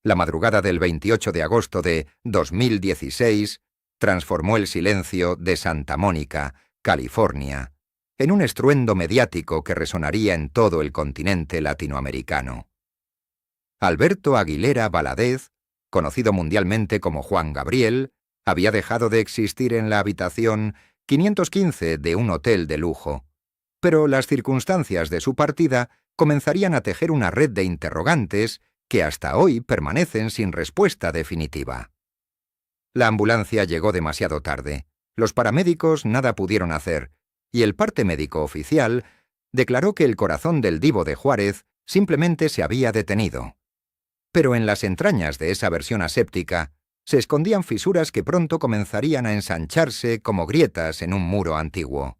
La madrugada del 28 de agosto de 2016 transformó el silencio de Santa Mónica, California, en un estruendo mediático que resonaría en todo el continente latinoamericano. Alberto Aguilera Valadez, conocido mundialmente como Juan Gabriel, había dejado de existir en la habitación 515 de un hotel de lujo, pero las circunstancias de su partida comenzarían a tejer una red de interrogantes que hasta hoy permanecen sin respuesta definitiva. La ambulancia llegó demasiado tarde, los paramédicos nada pudieron hacer, y el parte médico oficial declaró que el corazón del divo de Juárez simplemente se había detenido. Pero en las entrañas de esa versión aséptica se escondían fisuras que pronto comenzarían a ensancharse como grietas en un muro antiguo.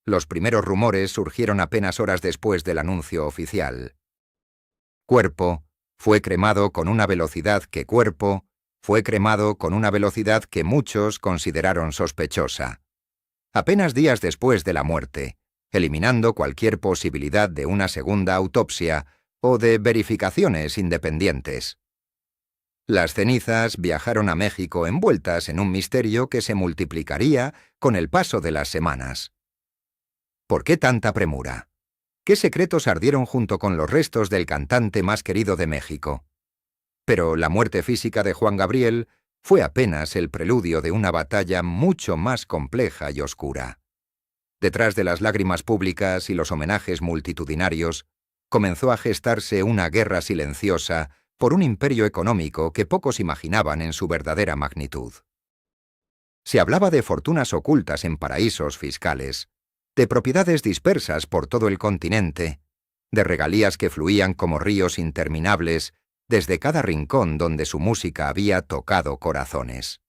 Los primeros rumores surgieron apenas horas después del anuncio oficial. Cuerpo fue cremado con una velocidad que muchos consideraron sospechosa. Apenas días después de la muerte, eliminando cualquier posibilidad de una segunda autopsia o de verificaciones independientes. Las cenizas viajaron a México envueltas en un misterio que se multiplicaría con el paso de las semanas. ¿Por qué tanta premura? ¿Qué secretos ardieron junto con los restos del cantante más querido de México? Pero la muerte física de Juan Gabriel fue apenas el preludio de una batalla mucho más compleja y oscura. Detrás de las lágrimas públicas y los homenajes multitudinarios, comenzó a gestarse una guerra silenciosa por un imperio económico que pocos imaginaban en su verdadera magnitud. Se hablaba de fortunas ocultas en paraísos fiscales, de propiedades dispersas por todo el continente, de regalías que fluían como ríos interminables desde cada rincón donde su música había tocado corazones.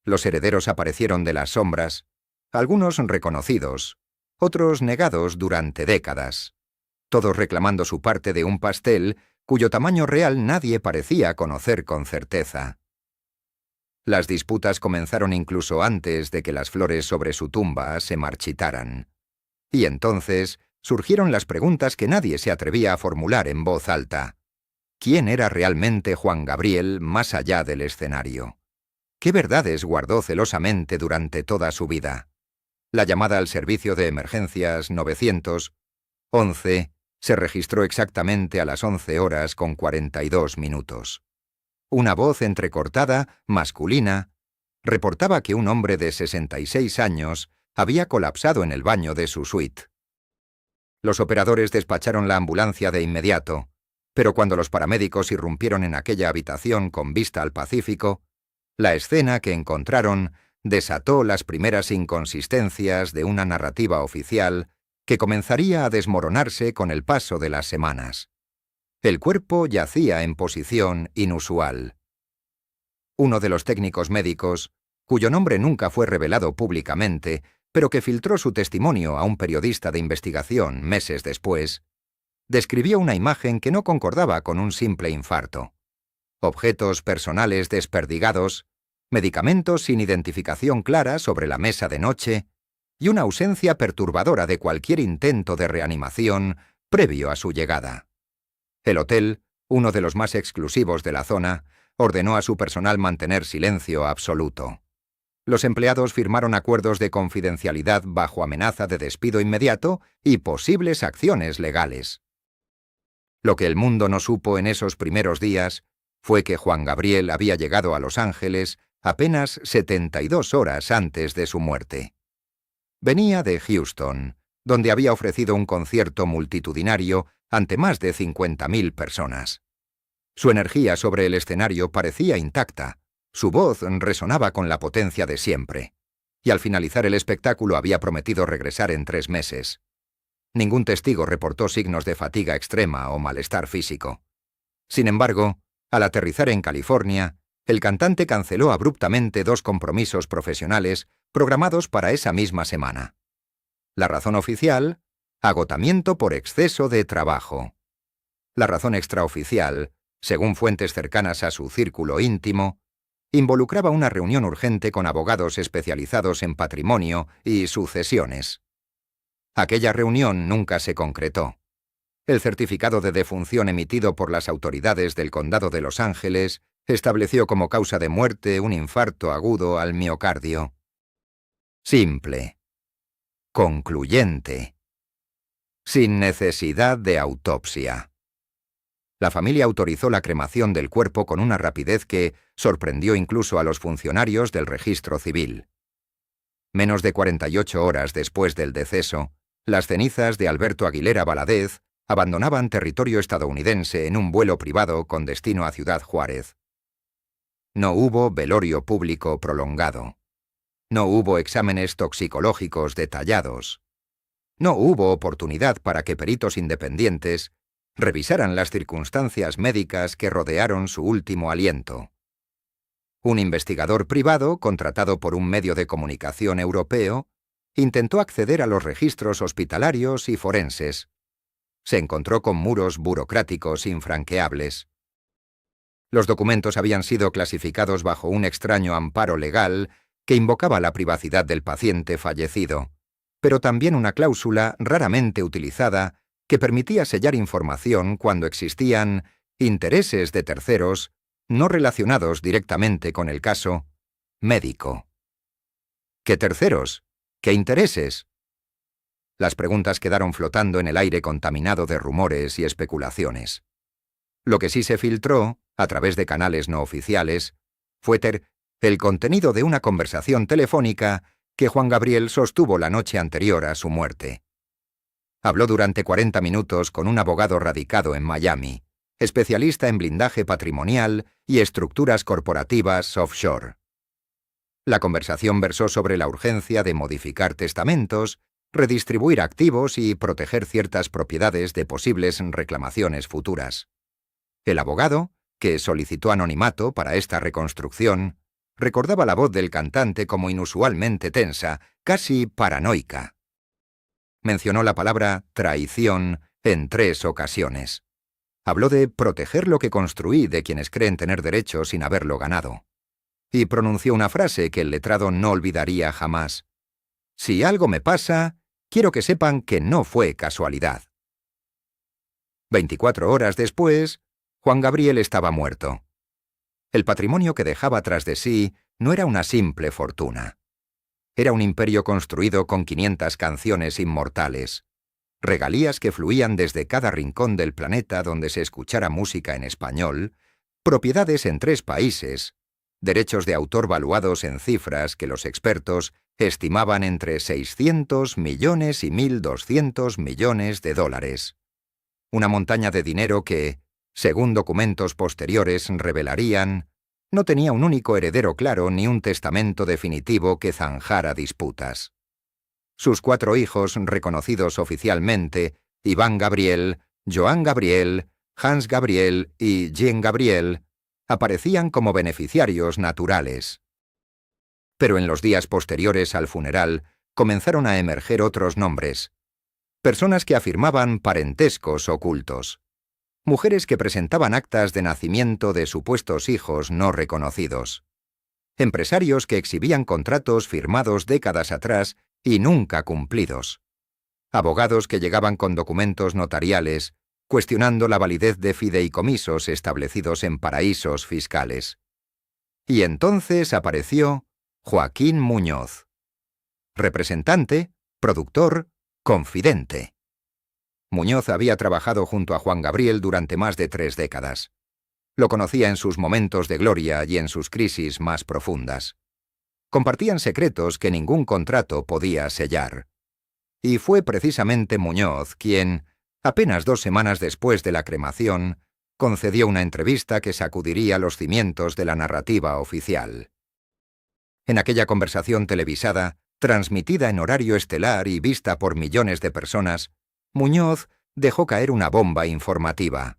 Los herederos aparecieron de las sombras, algunos reconocidos, otros negados durante décadas, todos reclamando su parte de un pastel cuyo tamaño real nadie parecía conocer con certeza. Las disputas comenzaron incluso antes de que las flores sobre su tumba se marchitaran. Y entonces surgieron las preguntas que nadie se atrevía a formular en voz alta. ¿Quién era realmente Juan Gabriel más allá del escenario? ¿Qué verdades guardó celosamente durante toda su vida? La llamada al servicio de emergencias 911 se registró exactamente a las 11:42. Una voz entrecortada, masculina, reportaba que un hombre de 66 años había colapsado en el baño de su suite. Los operadores despacharon la ambulancia de inmediato, pero cuando los paramédicos irrumpieron en aquella habitación con vista al Pacífico, la escena que encontraron desató las primeras inconsistencias de una narrativa oficial que comenzaría a desmoronarse con el paso de las semanas. El cuerpo yacía en posición inusual. Uno de los técnicos médicos, cuyo nombre nunca fue revelado públicamente, pero que filtró su testimonio a un periodista de investigación meses después, describió una imagen que no concordaba con un simple infarto. Objetos personales desperdigados, medicamentos sin identificación clara sobre la mesa de noche y una ausencia perturbadora de cualquier intento de reanimación previo a su llegada. El hotel, uno de los más exclusivos de la zona, ordenó a su personal mantener silencio absoluto. Los empleados firmaron acuerdos de confidencialidad bajo amenaza de despido inmediato y posibles acciones legales. Lo que el mundo no supo en esos primeros días fue que Juan Gabriel había llegado a Los Ángeles apenas 72 horas antes de su muerte. Venía de Houston, donde había ofrecido un concierto multitudinario ante más de 50.000 personas. Su energía sobre el escenario parecía intacta, su voz resonaba con la potencia de siempre, y al finalizar el espectáculo había prometido regresar en 3 meses. Ningún testigo reportó signos de fatiga extrema o malestar físico. Sin embargo, al aterrizar en California, el cantante canceló abruptamente 2 compromisos profesionales programados para esa misma semana. La razón oficial: agotamiento por exceso de trabajo. La razón extraoficial, según fuentes cercanas a su círculo íntimo, involucraba una reunión urgente con abogados especializados en patrimonio y sucesiones. Aquella reunión nunca se concretó. El certificado de defunción emitido por las autoridades del Condado de Los Ángeles estableció como causa de muerte un infarto agudo al miocardio. Simple. Concluyente. Sin necesidad de autopsia. La familia autorizó la cremación del cuerpo con una rapidez que sorprendió incluso a los funcionarios del registro civil. Menos de 48 horas después del deceso, las cenizas de Alberto Aguilera Valadez abandonaban territorio estadounidense en un vuelo privado con destino a Ciudad Juárez. No hubo velorio público prolongado. No hubo exámenes toxicológicos detallados. No hubo oportunidad para que peritos independientes revisaran las circunstancias médicas que rodearon su último aliento. Un investigador privado, contratado por un medio de comunicación europeo, intentó acceder a los registros hospitalarios y forenses. Se encontró con muros burocráticos infranqueables. Los documentos habían sido clasificados bajo un extraño amparo legal que invocaba la privacidad del paciente fallecido, pero también una cláusula raramente utilizada que permitía sellar información cuando existían intereses de terceros no relacionados directamente con el caso médico. ¿Qué terceros? ¿Qué intereses? Las preguntas quedaron flotando en el aire contaminado de rumores y especulaciones. Lo que sí se filtró, a través de canales no oficiales, fue el contenido de una conversación telefónica que Juan Gabriel sostuvo la noche anterior a su muerte. Habló durante 40 minutos con un abogado radicado en Miami, especialista en blindaje patrimonial y estructuras corporativas offshore. La conversación versó sobre la urgencia de modificar testamentos, redistribuir activos y proteger ciertas propiedades de posibles reclamaciones futuras. El abogado, que solicitó anonimato para esta reconstrucción, recordaba la voz del cantante como inusualmente tensa, casi paranoica. Mencionó la palabra traición en 3 ocasiones. Habló de proteger lo que construí de quienes creen tener derecho sin haberlo ganado. Y pronunció una frase que el letrado no olvidaría jamás. Si algo me pasa, quiero que sepan que no fue casualidad. 24 horas después, Juan Gabriel estaba muerto. El patrimonio que dejaba tras de sí no era una simple fortuna. Era un imperio construido con 500 canciones inmortales, regalías que fluían desde cada rincón del planeta donde se escuchara música en español, propiedades en 3 países, derechos de autor valuados en cifras que los expertos estimaban entre 600 millones y 1.200 millones de dólares. Una montaña de dinero que, según documentos posteriores revelarían, no tenía un único heredero claro ni un testamento definitivo que zanjara disputas. Sus 4 hijos reconocidos oficialmente, Iván Gabriel, Joan Gabriel, Hans Gabriel y Jean Gabriel, aparecían como beneficiarios naturales. Pero en los días posteriores al funeral comenzaron a emerger otros nombres. Personas que afirmaban parentescos ocultos. Mujeres que presentaban actas de nacimiento de supuestos hijos no reconocidos. Empresarios que exhibían contratos firmados décadas atrás y nunca cumplidos. Abogados que llegaban con documentos notariales, cuestionando la validez de fideicomisos establecidos en paraísos fiscales. Y entonces apareció Joaquín Muñoz. Representante, productor, confidente. Muñoz había trabajado junto a Juan Gabriel durante más de 3 décadas. Lo conocía en sus momentos de gloria y en sus crisis más profundas. Compartían secretos que ningún contrato podía sellar. Y fue precisamente Muñoz quien, apenas 2 semanas después de la cremación, concedió una entrevista que sacudiría los cimientos de la narrativa oficial. En aquella conversación televisada, transmitida en horario estelar y vista por millones de personas, Muñoz dejó caer una bomba informativa.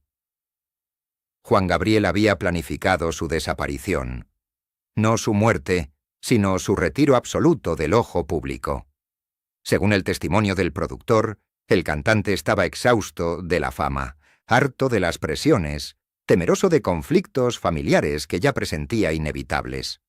Juan Gabriel había planificado su desaparición. No su muerte, sino su retiro absoluto del ojo público. Según el testimonio del productor, el cantante estaba exhausto de la fama, harto de las presiones, temeroso de conflictos familiares que ya presentía inevitables.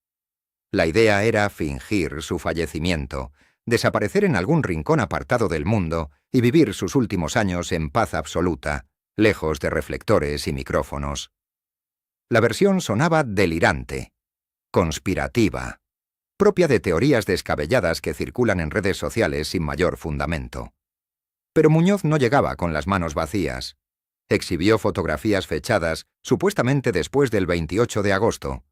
La idea era fingir su fallecimiento, desaparecer en algún rincón apartado del mundo y vivir sus últimos años en paz absoluta, lejos de reflectores y micrófonos. La versión sonaba delirante, conspirativa, propia de teorías descabelladas que circulan en redes sociales sin mayor fundamento. Pero Muñoz no llegaba con las manos vacías. Exhibió fotografías fechadas, supuestamente después del 28 de agosto.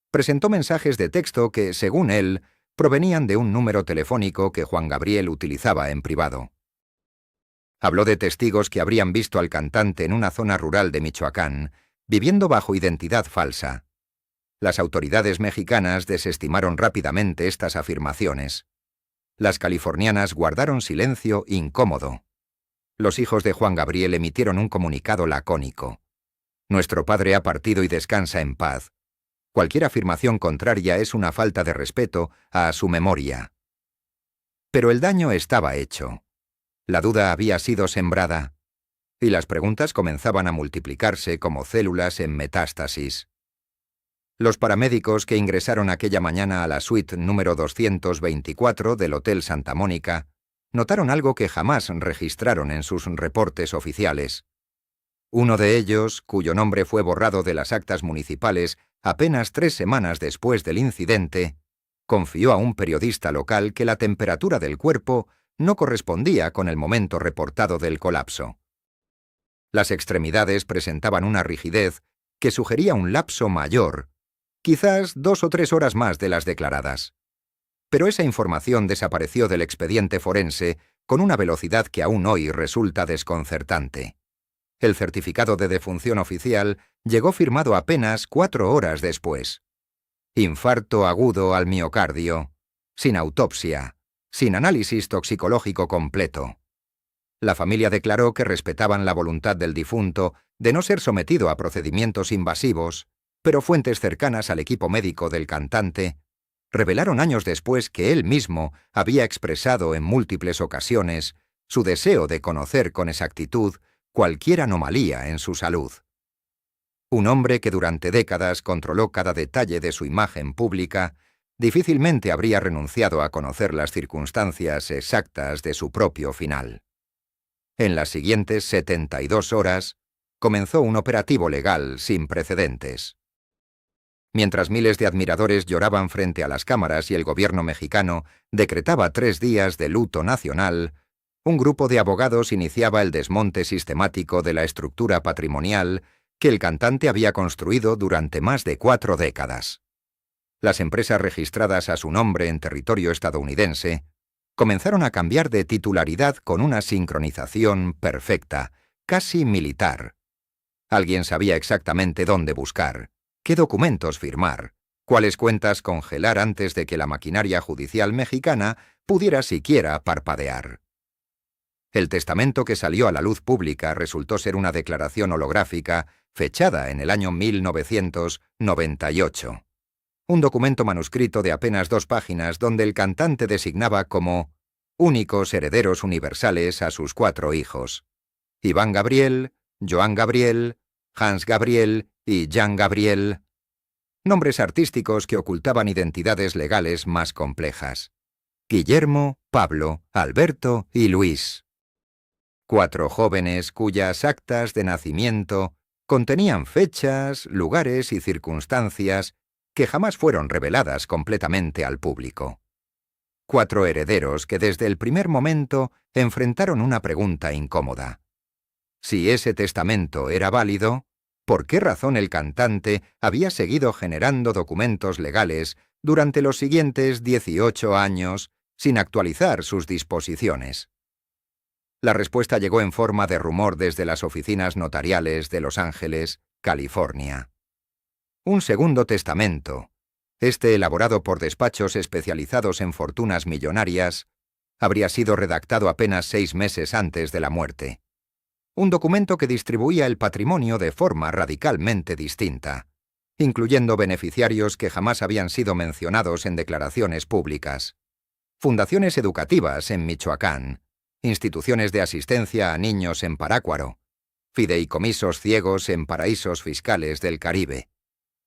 Presentó mensajes de texto que, según él, provenían de un número telefónico que Juan Gabriel utilizaba en privado. Habló de testigos que habrían visto al cantante en una zona rural de Michoacán, viviendo bajo identidad falsa. Las autoridades mexicanas desestimaron rápidamente estas afirmaciones. Las californianas guardaron silencio incómodo. Los hijos de Juan Gabriel emitieron un comunicado lacónico. Nuestro padre ha partido y descansa en paz. Cualquier afirmación contraria es una falta de respeto a su memoria. Pero el daño estaba hecho. La duda había sido sembrada, y las preguntas comenzaban a multiplicarse como células en metástasis. Los paramédicos que ingresaron aquella mañana a la suite número 224 del Hotel Santa Mónica notaron algo que jamás registraron en sus reportes oficiales. Uno de ellos, cuyo nombre fue borrado de las actas municipales apenas 3 semanas después del incidente, confió a un periodista local que la temperatura del cuerpo no correspondía con el momento reportado del colapso. Las extremidades presentaban una rigidez que sugería un lapso mayor, quizás 2 o 3 horas más de las declaradas. Pero esa información desapareció del expediente forense con una velocidad que aún hoy resulta desconcertante. El certificado de defunción oficial llegó firmado apenas 4 horas después. Infarto agudo al miocardio, sin autopsia, sin análisis toxicológico completo. La familia declaró que respetaban la voluntad del difunto de no ser sometido a procedimientos invasivos, pero fuentes cercanas al equipo médico del cantante revelaron años después que él mismo había expresado en múltiples ocasiones su deseo de conocer con exactitud cualquier anomalía en su salud. Un hombre que durante décadas controló cada detalle de su imagen pública, difícilmente habría renunciado a conocer las circunstancias exactas de su propio final. En las siguientes 72 horas, comenzó un operativo legal sin precedentes. Mientras miles de admiradores lloraban frente a las cámaras y el gobierno mexicano decretaba 3 días de luto nacional, un grupo de abogados iniciaba el desmonte sistemático de la estructura patrimonial que el cantante había construido durante más de 4 décadas. Las empresas registradas a su nombre en territorio estadounidense comenzaron a cambiar de titularidad con una sincronización perfecta, casi militar. Alguien sabía exactamente dónde buscar, qué documentos firmar, cuáles cuentas congelar antes de que la maquinaria judicial mexicana pudiera siquiera parpadear. El testamento que salió a la luz pública resultó ser una declaración holográfica fechada en el año 1998. Un documento manuscrito de apenas 2 páginas donde el cantante designaba como únicos herederos universales a sus 4 hijos: Iván Gabriel, Joan Gabriel, Hans Gabriel y Jan Gabriel. Nombres artísticos que ocultaban identidades legales más complejas: Guillermo, Pablo, Alberto y Luis. 4 jóvenes cuyas actas de nacimiento contenían fechas, lugares y circunstancias que jamás fueron reveladas completamente al público. 4 herederos que desde el primer momento enfrentaron una pregunta incómoda. Si ese testamento era válido, ¿por qué razón el cantante había seguido generando documentos legales durante los siguientes 18 años sin actualizar sus disposiciones? La respuesta llegó en forma de rumor desde las oficinas notariales de Los Ángeles, California. Un segundo testamento, este elaborado por despachos especializados en fortunas millonarias, habría sido redactado apenas 6 meses antes de la muerte. Un documento que distribuía el patrimonio de forma radicalmente distinta, incluyendo beneficiarios que jamás habían sido mencionados en declaraciones públicas. Fundaciones educativas en Michoacán, instituciones de asistencia a niños en Parácuaro, fideicomisos ciegos en paraísos fiscales del Caribe.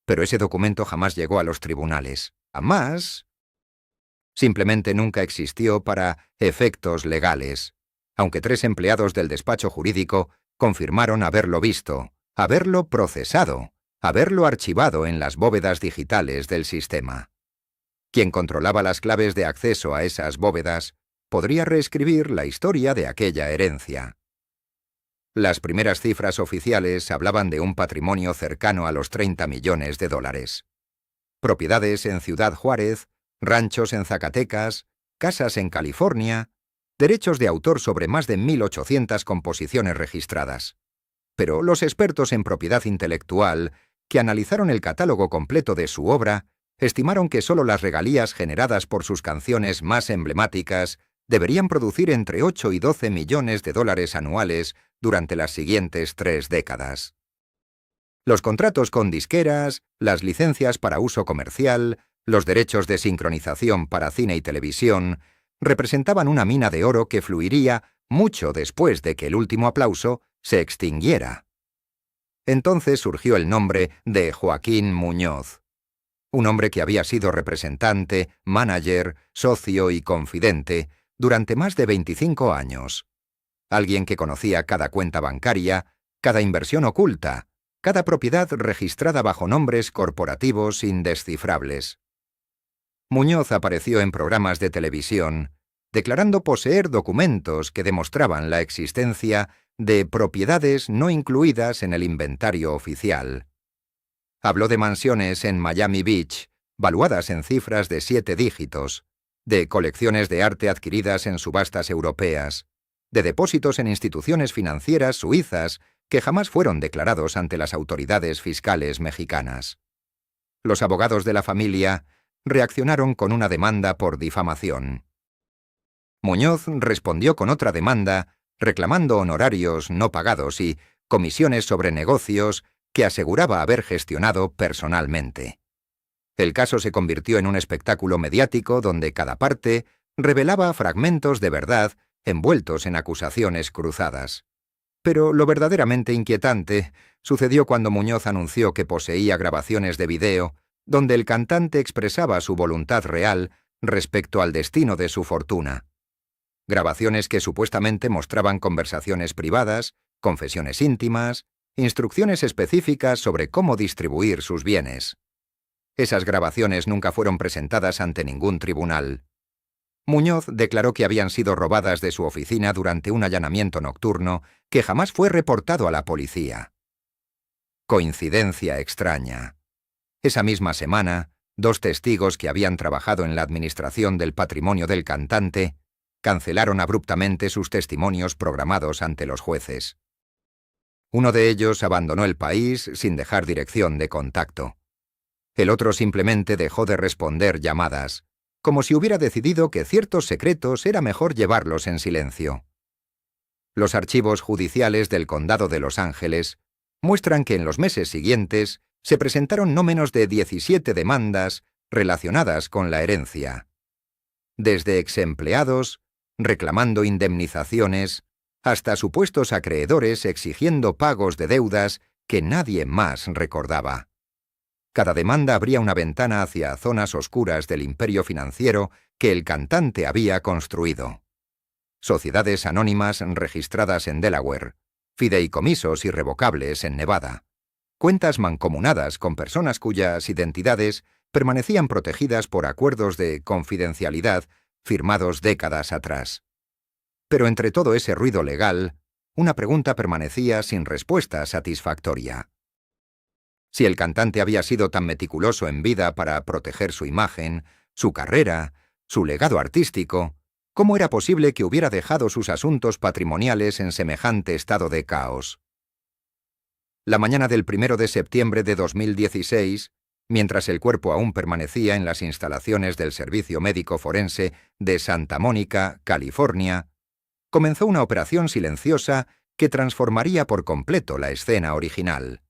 Pero ese documento jamás llegó a los tribunales. Jamás. Simplemente nunca existió para efectos legales. aunque 3 empleados del despacho jurídico confirmaron haberlo visto, haberlo procesado, haberlo archivado en las bóvedas digitales del sistema. Quien controlaba las claves de acceso a esas bóvedas podría reescribir la historia de aquella herencia. Las primeras cifras oficiales hablaban de un patrimonio cercano a los 30 millones de dólares. Propiedades en Ciudad Juárez, ranchos en Zacatecas, casas en California, derechos de autor sobre más de 1.800 composiciones registradas. Pero los expertos en propiedad intelectual, que analizaron el catálogo completo de su obra, estimaron que solo las regalías generadas por sus canciones más emblemáticas deberían producir entre 8 y 12 millones de dólares anuales durante las siguientes 3 décadas. Los contratos con disqueras, las licencias para uso comercial, los derechos de sincronización para cine y televisión, representaban una mina de oro que fluiría mucho después de que el último aplauso se extinguiera. Entonces surgió el nombre de Joaquín Muñoz, un hombre que había sido representante, manager, socio y confidente durante más de 25 años. Alguien que conocía cada cuenta bancaria, cada inversión oculta, cada propiedad registrada bajo nombres corporativos indescifrables. Muñoz apareció en programas de televisión, declarando poseer documentos que demostraban la existencia de propiedades no incluidas en el inventario oficial. Habló de mansiones en Miami Beach, valuadas en cifras de 7 dígitos, de colecciones de arte adquiridas en subastas europeas, de depósitos en instituciones financieras suizas que jamás fueron declarados ante las autoridades fiscales mexicanas. Los abogados de la familia reaccionaron con una demanda por difamación. Muñoz respondió con otra demanda, reclamando honorarios no pagados y comisiones sobre negocios que aseguraba haber gestionado personalmente. El caso se convirtió en un espectáculo mediático donde cada parte revelaba fragmentos de verdad envueltos en acusaciones cruzadas. Pero lo verdaderamente inquietante sucedió cuando Muñoz anunció que poseía grabaciones de video donde el cantante expresaba su voluntad real respecto al destino de su fortuna. Grabaciones que supuestamente mostraban conversaciones privadas, confesiones íntimas, instrucciones específicas sobre cómo distribuir sus bienes. Esas grabaciones nunca fueron presentadas ante ningún tribunal. Muñoz declaró que habían sido robadas de su oficina durante un allanamiento nocturno que jamás fue reportado a la policía. Coincidencia extraña. Esa misma semana, 2 testigos que habían trabajado en la administración del patrimonio del cantante cancelaron abruptamente sus testimonios programados ante los jueces. Uno de ellos abandonó el país sin dejar dirección de contacto. El otro simplemente dejó de responder llamadas, como si hubiera decidido que ciertos secretos era mejor llevarlos en silencio. Los archivos judiciales del Condado de Los Ángeles muestran que en los meses siguientes se presentaron no menos de 17 demandas relacionadas con la herencia. Desde exempleados, reclamando indemnizaciones, hasta supuestos acreedores exigiendo pagos de deudas que nadie más recordaba. Cada demanda abría una ventana hacia zonas oscuras del imperio financiero que el cantante había construido. Sociedades anónimas registradas en Delaware, fideicomisos irrevocables en Nevada, cuentas mancomunadas con personas cuyas identidades permanecían protegidas por acuerdos de confidencialidad firmados décadas atrás. Pero entre todo ese ruido legal, una pregunta permanecía sin respuesta satisfactoria. Si el cantante había sido tan meticuloso en vida para proteger su imagen, su carrera, su legado artístico, ¿cómo era posible que hubiera dejado sus asuntos patrimoniales en semejante estado de caos? La mañana del 1 de septiembre de 2016, mientras el cuerpo aún permanecía en las instalaciones del Servicio Médico Forense de Santa Mónica, California, comenzó una operación silenciosa que transformaría por completo la escena original.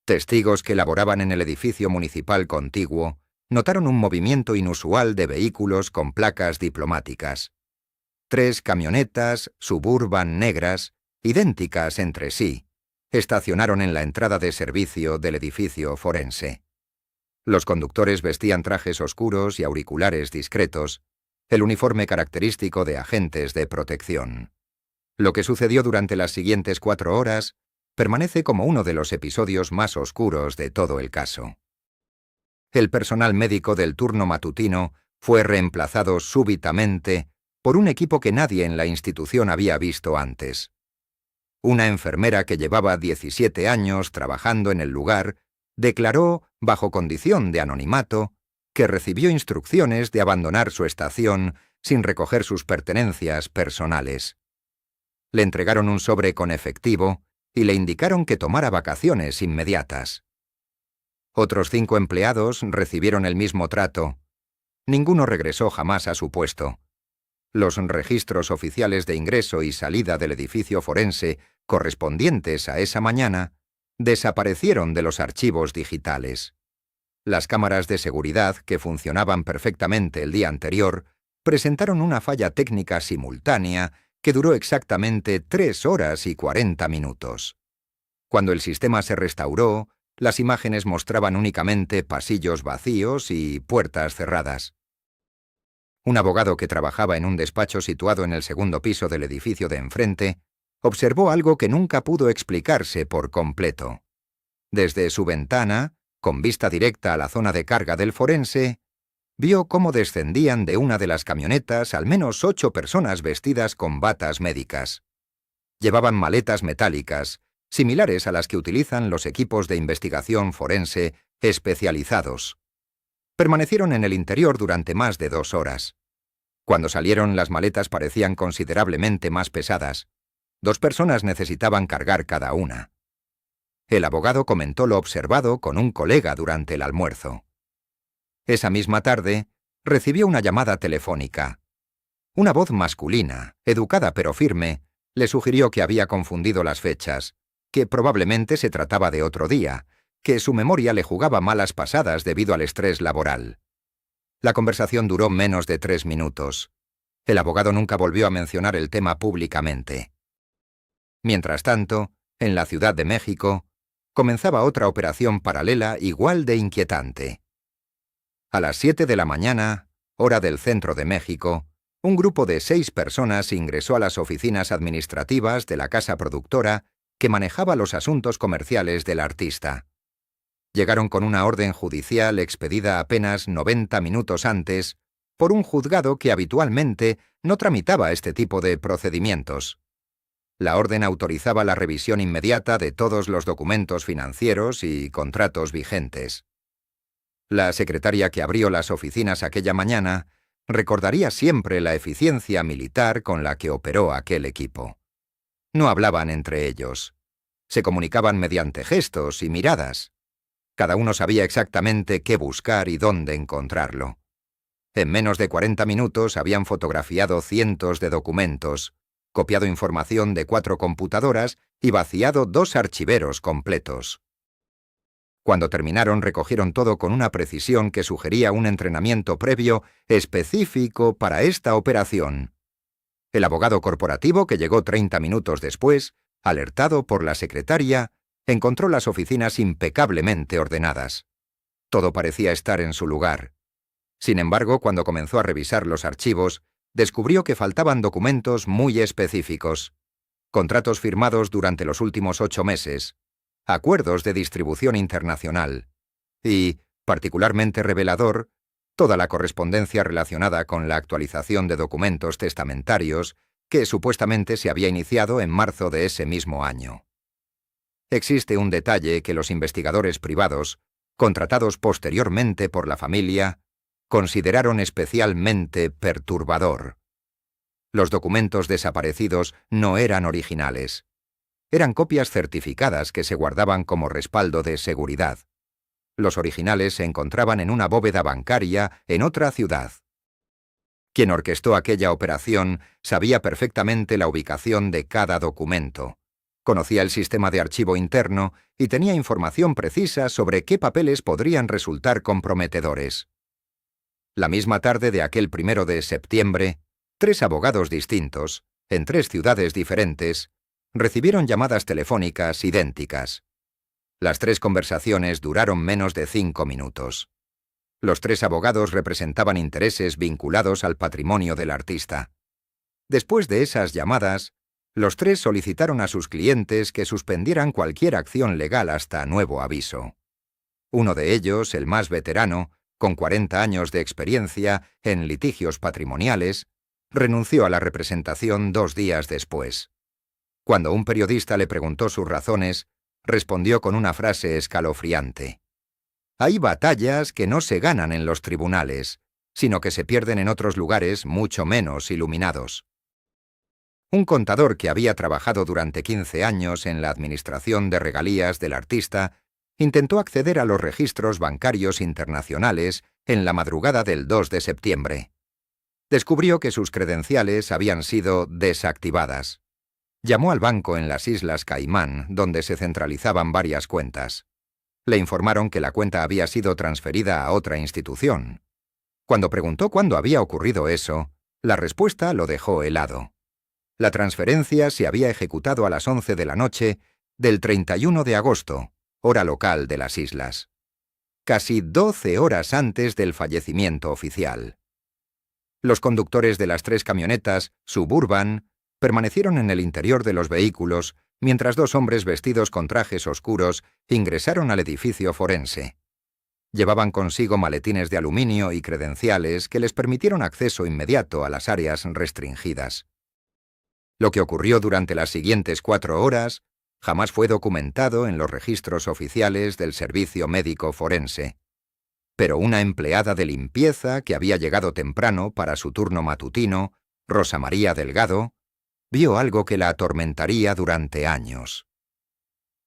Testigos que laboraban en el edificio municipal contiguo notaron un movimiento inusual de vehículos con placas diplomáticas. 3 camionetas Suburban negras, idénticas entre sí, estacionaron en la entrada de servicio del edificio forense. Los conductores vestían trajes oscuros y auriculares discretos, el uniforme característico de agentes de protección. Lo que sucedió durante las siguientes 4 horas permanece como uno de los episodios más oscuros de todo el caso. El personal médico del turno matutino fue reemplazado súbitamente por un equipo que nadie en la institución había visto antes. Una enfermera que llevaba 17 años trabajando en el lugar declaró, bajo condición de anonimato, que recibió instrucciones de abandonar su estación sin recoger sus pertenencias personales. Le entregaron un sobre con efectivo y le indicaron que tomara vacaciones inmediatas. Otros 5 empleados recibieron el mismo trato. Ninguno regresó jamás a su puesto. Los registros oficiales de ingreso y salida del edificio forense correspondientes a esa mañana desaparecieron de los archivos digitales. Las cámaras de seguridad, que funcionaban perfectamente el día anterior, presentaron una falla técnica simultánea que duró exactamente 3 horas y 40 minutos. Cuando el sistema se restauró, las imágenes mostraban únicamente pasillos vacíos y puertas cerradas. Un abogado que trabajaba en un despacho situado en el segundo piso del edificio de enfrente observó algo que nunca pudo explicarse por completo. Desde su ventana, con vista directa a la zona de carga del forense, vio cómo descendían de una de las camionetas al menos 8 personas vestidas con batas médicas. Llevaban maletas metálicas, similares a las que utilizan los equipos de investigación forense especializados. Permanecieron en el interior durante más de 2 horas. Cuando salieron, las maletas parecían considerablemente más pesadas. 2 personas necesitaban cargar cada una. El abogado comentó lo observado con un colega durante el almuerzo. Esa misma tarde, recibió una llamada telefónica. Una voz masculina, educada pero firme, le sugirió que había confundido las fechas, que probablemente se trataba de otro día, que su memoria le jugaba malas pasadas debido al estrés laboral. La conversación duró menos de 3 minutos. El abogado nunca volvió a mencionar el tema públicamente. Mientras tanto, en la Ciudad de México, comenzaba otra operación paralela igual de inquietante. A las 7 de la mañana, hora del centro de México, un grupo de 6 personas ingresó a las oficinas administrativas de la casa productora que manejaba los asuntos comerciales del artista. Llegaron con una orden judicial expedida apenas 90 minutos antes por un juzgado que habitualmente no tramitaba este tipo de procedimientos. La orden autorizaba la revisión inmediata de todos los documentos financieros y contratos vigentes. La secretaria que abrió las oficinas aquella mañana recordaría siempre la eficiencia militar con la que operó aquel equipo. No hablaban entre ellos. Se comunicaban mediante gestos y miradas. Cada uno sabía exactamente qué buscar y dónde encontrarlo. En menos de 40 minutos habían fotografiado cientos de documentos, copiado información de 4 computadoras y vaciado 2 archiveros completos. Cuando terminaron, recogieron todo con una precisión que sugería un entrenamiento previo específico para esta operación. El abogado corporativo, que llegó 30 minutos después, alertado por la secretaria, encontró las oficinas impecablemente ordenadas. Todo parecía estar en su lugar. Sin embargo, cuando comenzó a revisar los archivos, descubrió que faltaban documentos muy específicos. Contratos firmados durante los últimos 8 meses, acuerdos de distribución internacional y, particularmente revelador, toda la correspondencia relacionada con la actualización de documentos testamentarios que supuestamente se había iniciado en marzo de ese mismo año. Existe un detalle que los investigadores privados, contratados posteriormente por la familia, consideraron especialmente perturbador. Los documentos desaparecidos no eran originales. Eran copias certificadas que se guardaban como respaldo de seguridad. Los originales se encontraban en una bóveda bancaria en otra ciudad. Quien orquestó aquella operación sabía perfectamente la ubicación de cada documento. Conocía el sistema de archivo interno y tenía información precisa sobre qué papeles podrían resultar comprometedores. La misma tarde de aquel 1 de septiembre, 3 abogados distintos, en 3 ciudades diferentes, recibieron llamadas telefónicas idénticas. Las 3 conversaciones duraron menos de 5 minutos. Los 3 abogados representaban intereses vinculados al patrimonio del artista. Después de esas llamadas, Los tres solicitaron a sus clientes que suspendieran cualquier acción legal hasta nuevo aviso. Uno de ellos, el más veterano, con 40 años de experiencia en litigios patrimoniales, renunció a la representación 2 días después. Cuando un periodista le preguntó sus razones, respondió con una frase escalofriante: «Hay batallas que no se ganan en los tribunales, sino que se pierden en otros lugares mucho menos iluminados». Un contador que había trabajado durante 15 años en la administración de regalías del artista intentó acceder a los registros bancarios internacionales en la madrugada del 2 de septiembre. Descubrió que sus credenciales habían sido desactivadas. Llamó al banco en las Islas Caimán, donde se centralizaban varias cuentas. Le informaron que la cuenta había sido transferida a otra institución. Cuando preguntó cuándo había ocurrido eso, la respuesta lo dejó helado. La transferencia se había ejecutado a las 11 de la noche del 31 de agosto, hora local de las islas. Casi 12 horas antes del fallecimiento oficial. Los conductores de las 3 camionetas Suburban permanecieron en el interior de los vehículos mientras 2 hombres vestidos con trajes oscuros ingresaron al edificio forense. Llevaban consigo maletines de aluminio y credenciales que les permitieron acceso inmediato a las áreas restringidas. Lo que ocurrió durante las siguientes 4 horas jamás fue documentado en los registros oficiales del Servicio Médico Forense. Pero una empleada de limpieza que había llegado temprano para su turno matutino, Rosa María Delgado, vio algo que la atormentaría durante años.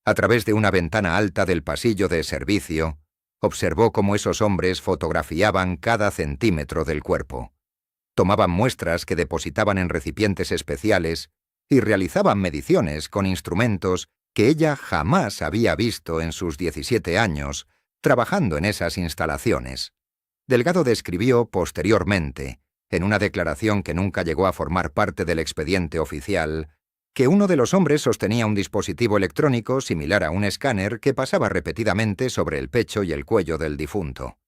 A través de una ventana alta del pasillo de servicio, observó cómo esos hombres fotografiaban cada centímetro del cuerpo. Tomaban muestras que depositaban en recipientes especiales y realizaban mediciones con instrumentos que ella jamás había visto en sus 17 años trabajando en esas instalaciones. Delgado describió posteriormente, en una declaración que nunca llegó a formar parte del expediente oficial, que uno de los hombres sostenía un dispositivo electrónico similar a un escáner que pasaba repetidamente sobre el pecho y el cuello del difunto.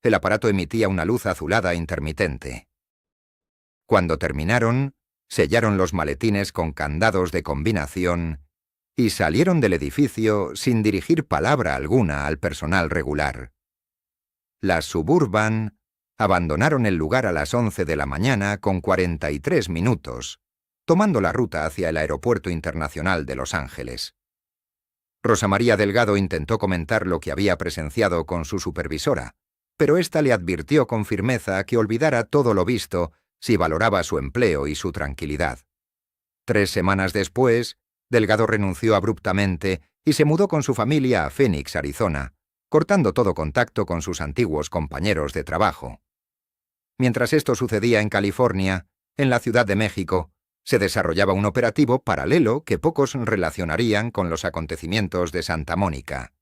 El aparato emitía una luz azulada intermitente. Cuando terminaron, sellaron los maletines con candados de combinación y salieron del edificio sin dirigir palabra alguna al personal regular. Las Suburban abandonaron el lugar a las 11 de la mañana con 43 minutos, tomando la ruta hacia el Aeropuerto Internacional de Los Ángeles. Rosa María Delgado intentó comentar lo que había presenciado con su supervisora, pero ésta le advirtió con firmeza que olvidara todo lo visto si valoraba su empleo y su tranquilidad. 3 semanas después, Delgado renunció abruptamente y se mudó con su familia a Phoenix, Arizona, cortando todo contacto con sus antiguos compañeros de trabajo. Mientras esto sucedía en California, en la Ciudad de México, se desarrollaba un operativo paralelo que pocos relacionarían con los acontecimientos de Santa Mónica.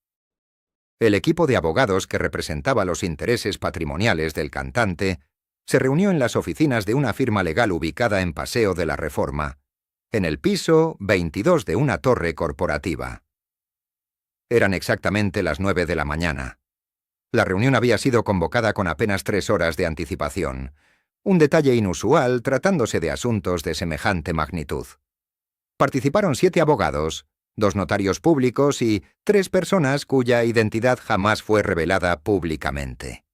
El equipo de abogados que representaba los intereses patrimoniales del cantante se reunió en las oficinas de una firma legal ubicada en Paseo de la Reforma, en el piso 22 de una torre corporativa. Eran exactamente las 9 de la mañana. La reunión había sido convocada con apenas 3 horas de anticipación, un detalle inusual tratándose de asuntos de semejante magnitud. Participaron 7 abogados, 2 notarios públicos y 3 personas cuya identidad jamás fue revelada públicamente.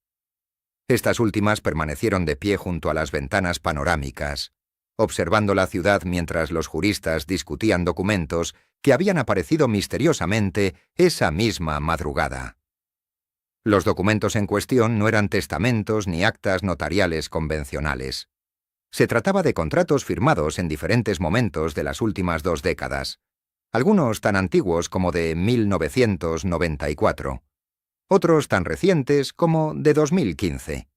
Estas últimas permanecieron de pie junto a las ventanas panorámicas, observando la ciudad mientras los juristas discutían documentos que habían aparecido misteriosamente esa misma madrugada. Los documentos en cuestión no eran testamentos ni actas notariales convencionales. Se trataba de contratos firmados en diferentes momentos de las últimas 2 décadas, algunos tan antiguos como de 1994. Otros tan recientes como de 2015.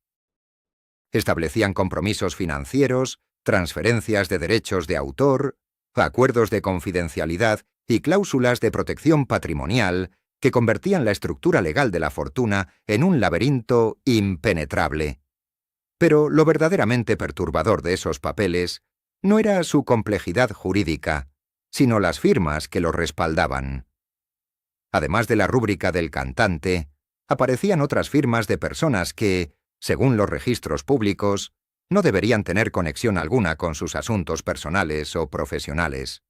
Establecían compromisos financieros, transferencias de derechos de autor, acuerdos de confidencialidad y cláusulas de protección patrimonial que convertían la estructura legal de la fortuna en un laberinto impenetrable. Pero lo verdaderamente perturbador de esos papeles no era su complejidad jurídica, sino las firmas que los respaldaban. Además de la rúbrica del cantante, aparecían otras firmas de personas que, según los registros públicos, no deberían tener conexión alguna con sus asuntos personales o profesionales.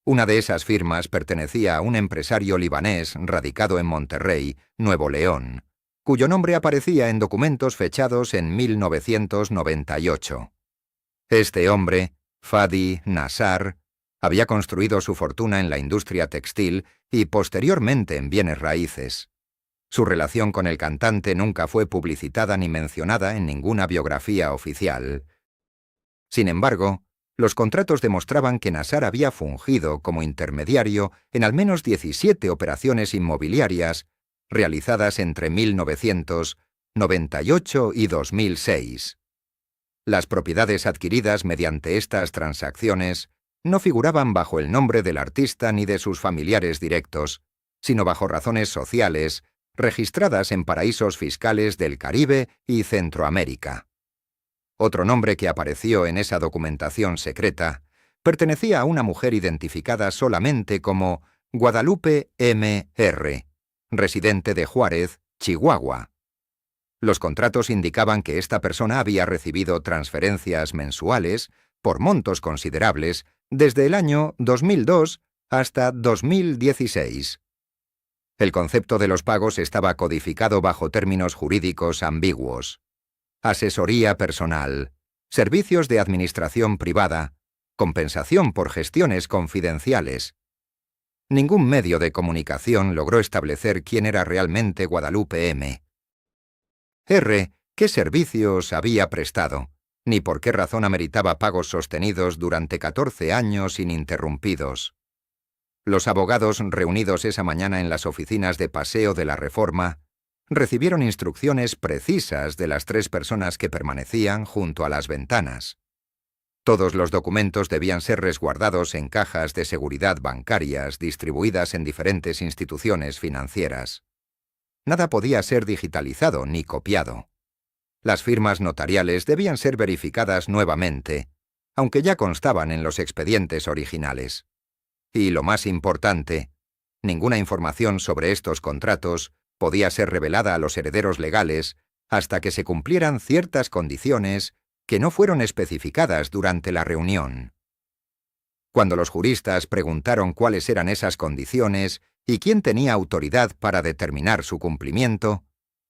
Una de esas firmas pertenecía a un empresario libanés radicado en Monterrey, Nuevo León, cuyo nombre aparecía en documentos fechados en 1998. Este hombre, Fadi Nassar, había construido su fortuna en la industria textil y posteriormente en bienes raíces. Su relación con el cantante nunca fue publicitada ni mencionada en ninguna biografía oficial. Sin embargo, los contratos demostraban que Nassar había fungido como intermediario en al menos 17 operaciones inmobiliarias realizadas entre 1998 y 2006. Las propiedades adquiridas mediante estas transacciones no figuraban bajo el nombre del artista ni de sus familiares directos, sino bajo razones sociales, registradas en paraísos fiscales del Caribe y Centroamérica. Otro nombre que apareció en esa documentación secreta pertenecía a una mujer identificada solamente como Guadalupe M.R., residente de Juárez, Chihuahua. Los contratos indicaban que esta persona había recibido transferencias mensuales por montos considerables desde el año 2002 hasta 2016. El concepto de los pagos estaba codificado bajo términos jurídicos ambiguos: asesoría personal, servicios de administración privada, compensación por gestiones confidenciales. Ningún medio de comunicación logró establecer quién era realmente Guadalupe M. R., qué servicios había prestado, ni por qué razón ameritaba pagos sostenidos durante 14 años ininterrumpidos. Los abogados reunidos esa mañana en las oficinas de Paseo de la Reforma recibieron instrucciones precisas de las 3 personas que permanecían junto a las ventanas. Todos los documentos debían ser resguardados en cajas de seguridad bancarias distribuidas en diferentes instituciones financieras. Nada podía ser digitalizado ni copiado. Las firmas notariales debían ser verificadas nuevamente, aunque ya constaban en los expedientes originales. Y lo más importante, ninguna información sobre estos contratos podía ser revelada a los herederos legales hasta que se cumplieran ciertas condiciones que no fueron especificadas durante la reunión. Cuando los juristas preguntaron cuáles eran esas condiciones y quién tenía autoridad para determinar su cumplimiento,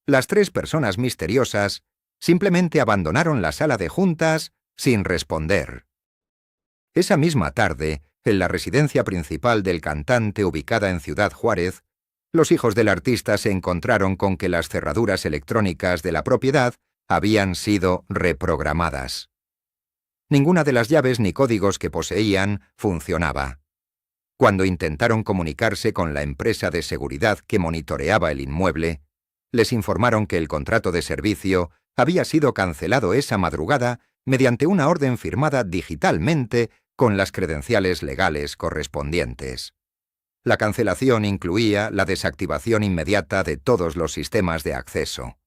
las 3 personas misteriosas simplemente abandonaron la sala de juntas sin responder. Esa misma tarde, en la residencia principal del cantante ubicada en Ciudad Juárez, los hijos del artista se encontraron con que las cerraduras electrónicas de la propiedad habían sido reprogramadas. Ninguna de las llaves ni códigos que poseían funcionaba. Cuando intentaron comunicarse con la empresa de seguridad que monitoreaba el inmueble, les informaron que el contrato de servicio había sido cancelado esa madrugada mediante una orden firmada digitalmente con las credenciales legales correspondientes. La cancelación incluía la desactivación inmediata de todos los sistemas de acceso.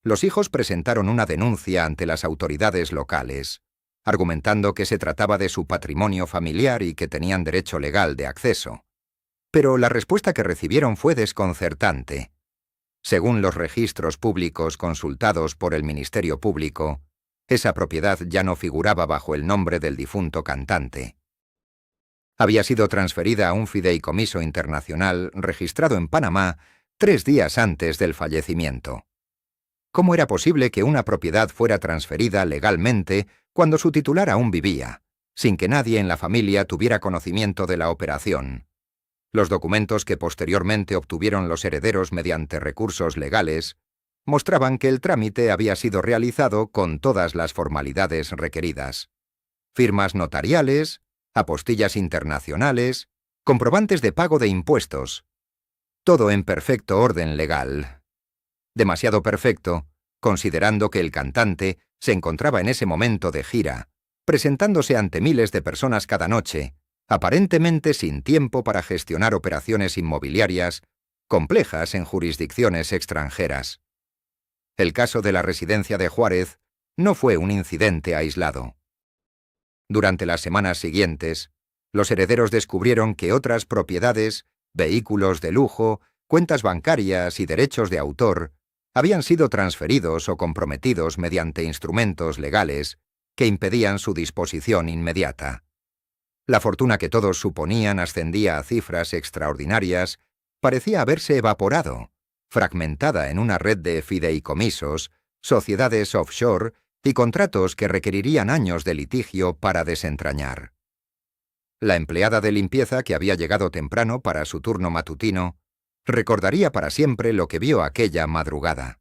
Los hijos presentaron una denuncia ante las autoridades locales, argumentando que se trataba de su patrimonio familiar y que tenían derecho legal de acceso. Pero la respuesta que recibieron fue desconcertante. Según los registros públicos consultados por el Ministerio Público, esa propiedad ya no figuraba bajo el nombre del difunto cantante. Había sido transferida a un fideicomiso internacional registrado en Panamá 3 días antes del fallecimiento. ¿Cómo era posible que una propiedad fuera transferida legalmente cuando su titular aún vivía, sin que nadie en la familia tuviera conocimiento de la operación? Los documentos que posteriormente obtuvieron los herederos mediante recursos legales mostraban que el trámite había sido realizado con todas las formalidades requeridas: firmas notariales, apostillas internacionales, comprobantes de pago de impuestos. Todo en perfecto orden legal. Demasiado perfecto, considerando que el cantante se encontraba en ese momento de gira, presentándose ante miles de personas cada noche, aparentemente sin tiempo para gestionar operaciones inmobiliarias complejas en jurisdicciones extranjeras. El caso de la residencia de Juárez no fue un incidente aislado. Durante las semanas siguientes, los herederos descubrieron que otras propiedades, vehículos de lujo, cuentas bancarias y derechos de autor habían sido transferidos o comprometidos mediante instrumentos legales que impedían su disposición inmediata. La fortuna que todos suponían ascendía a cifras extraordinarias parecía haberse evaporado, fragmentada en una red de fideicomisos, sociedades offshore y contratos que requerirían años de litigio para desentrañar. La empleada de limpieza, que había llegado temprano para su turno matutino, recordaría para siempre lo que vio aquella madrugada.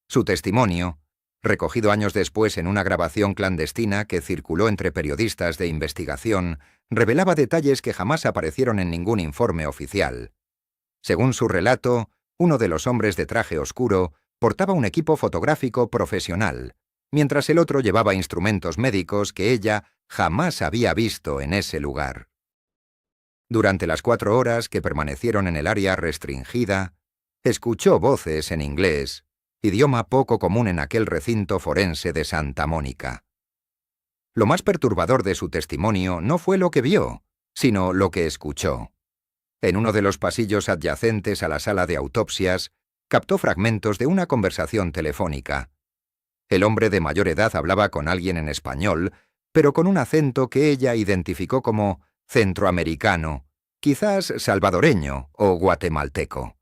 Su testimonio, recogido años después en una grabación clandestina que circuló entre periodistas de investigación, revelaba detalles que jamás aparecieron en ningún informe oficial. Según su relato, uno de los hombres de traje oscuro portaba un equipo fotográfico profesional, mientras el otro llevaba instrumentos médicos que ella jamás había visto en ese lugar. Durante las 4 horas que permanecieron en el área restringida, escuchó voces en inglés, idioma poco común en aquel recinto forense de Santa Mónica. Lo más perturbador de su testimonio no fue lo que vio, sino lo que escuchó. En uno de los pasillos adyacentes a la sala de autopsias, captó fragmentos de una conversación telefónica. El hombre de mayor edad hablaba con alguien en español, pero con un acento que ella identificó como centroamericano, quizás salvadoreño o guatemalteco.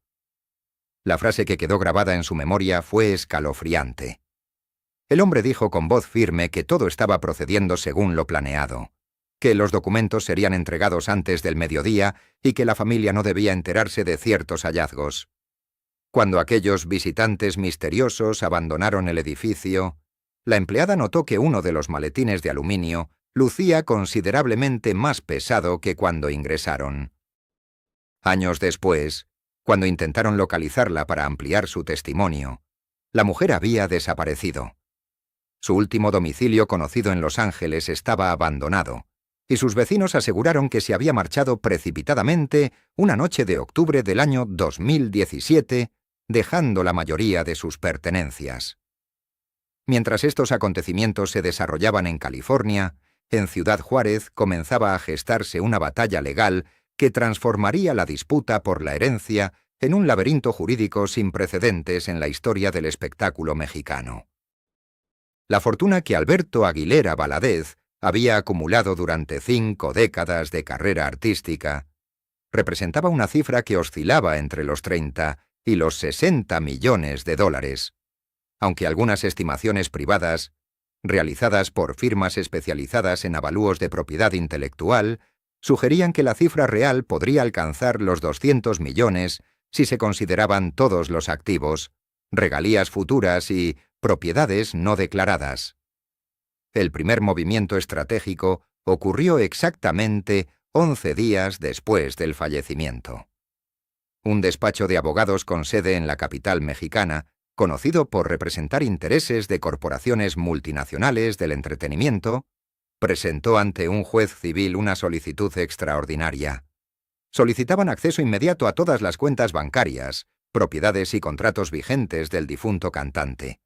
La frase que quedó grabada en su memoria fue escalofriante. El hombre dijo con voz firme que todo estaba procediendo según lo planeado, que los documentos serían entregados antes del mediodía y que la familia no debía enterarse de ciertos hallazgos. Cuando aquellos visitantes misteriosos abandonaron el edificio, la empleada notó que uno de los maletines de aluminio lucía considerablemente más pesado que cuando ingresaron. Años después, cuando intentaron localizarla para ampliar su testimonio, la mujer había desaparecido. Su último domicilio conocido en Los Ángeles estaba abandonado, y sus vecinos aseguraron que se había marchado precipitadamente una noche de octubre del año 2017, dejando la mayoría de sus pertenencias. Mientras estos acontecimientos se desarrollaban en California, en Ciudad Juárez comenzaba a gestarse una batalla legal que transformaría la disputa por la herencia en un laberinto jurídico sin precedentes en la historia del espectáculo mexicano. La fortuna que Alberto Aguilera Valadez había acumulado durante 5 décadas de carrera artística representaba una cifra que oscilaba entre los 30 y los 60 millones de dólares, aunque algunas estimaciones privadas, realizadas por firmas especializadas en avalúos de propiedad intelectual, sugerían que la cifra real podría alcanzar los 200 millones si se consideraban todos los activos, regalías futuras y propiedades no declaradas. El primer movimiento estratégico ocurrió exactamente 11 días después del fallecimiento. Un despacho de abogados con sede en la capital mexicana, conocido por representar intereses de corporaciones multinacionales del entretenimiento, presentó ante un juez civil una solicitud extraordinaria. Solicitaban acceso inmediato a todas las cuentas bancarias, propiedades y contratos vigentes del difunto cantante,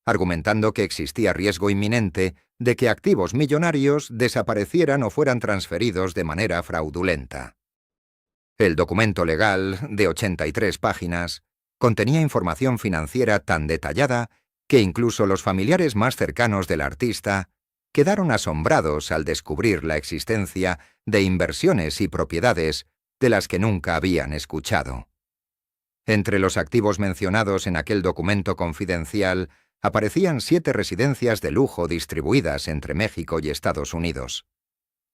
argumentando que existía riesgo inminente de que activos millonarios desaparecieran o fueran transferidos de manera fraudulenta. El documento legal, de 83 páginas, contenía información financiera tan detallada que incluso los familiares más cercanos del artista quedaron asombrados al descubrir la existencia de inversiones y propiedades de las que nunca habían escuchado. Entre los activos mencionados en aquel documento confidencial aparecían 7 residencias de lujo distribuidas entre México y Estados Unidos,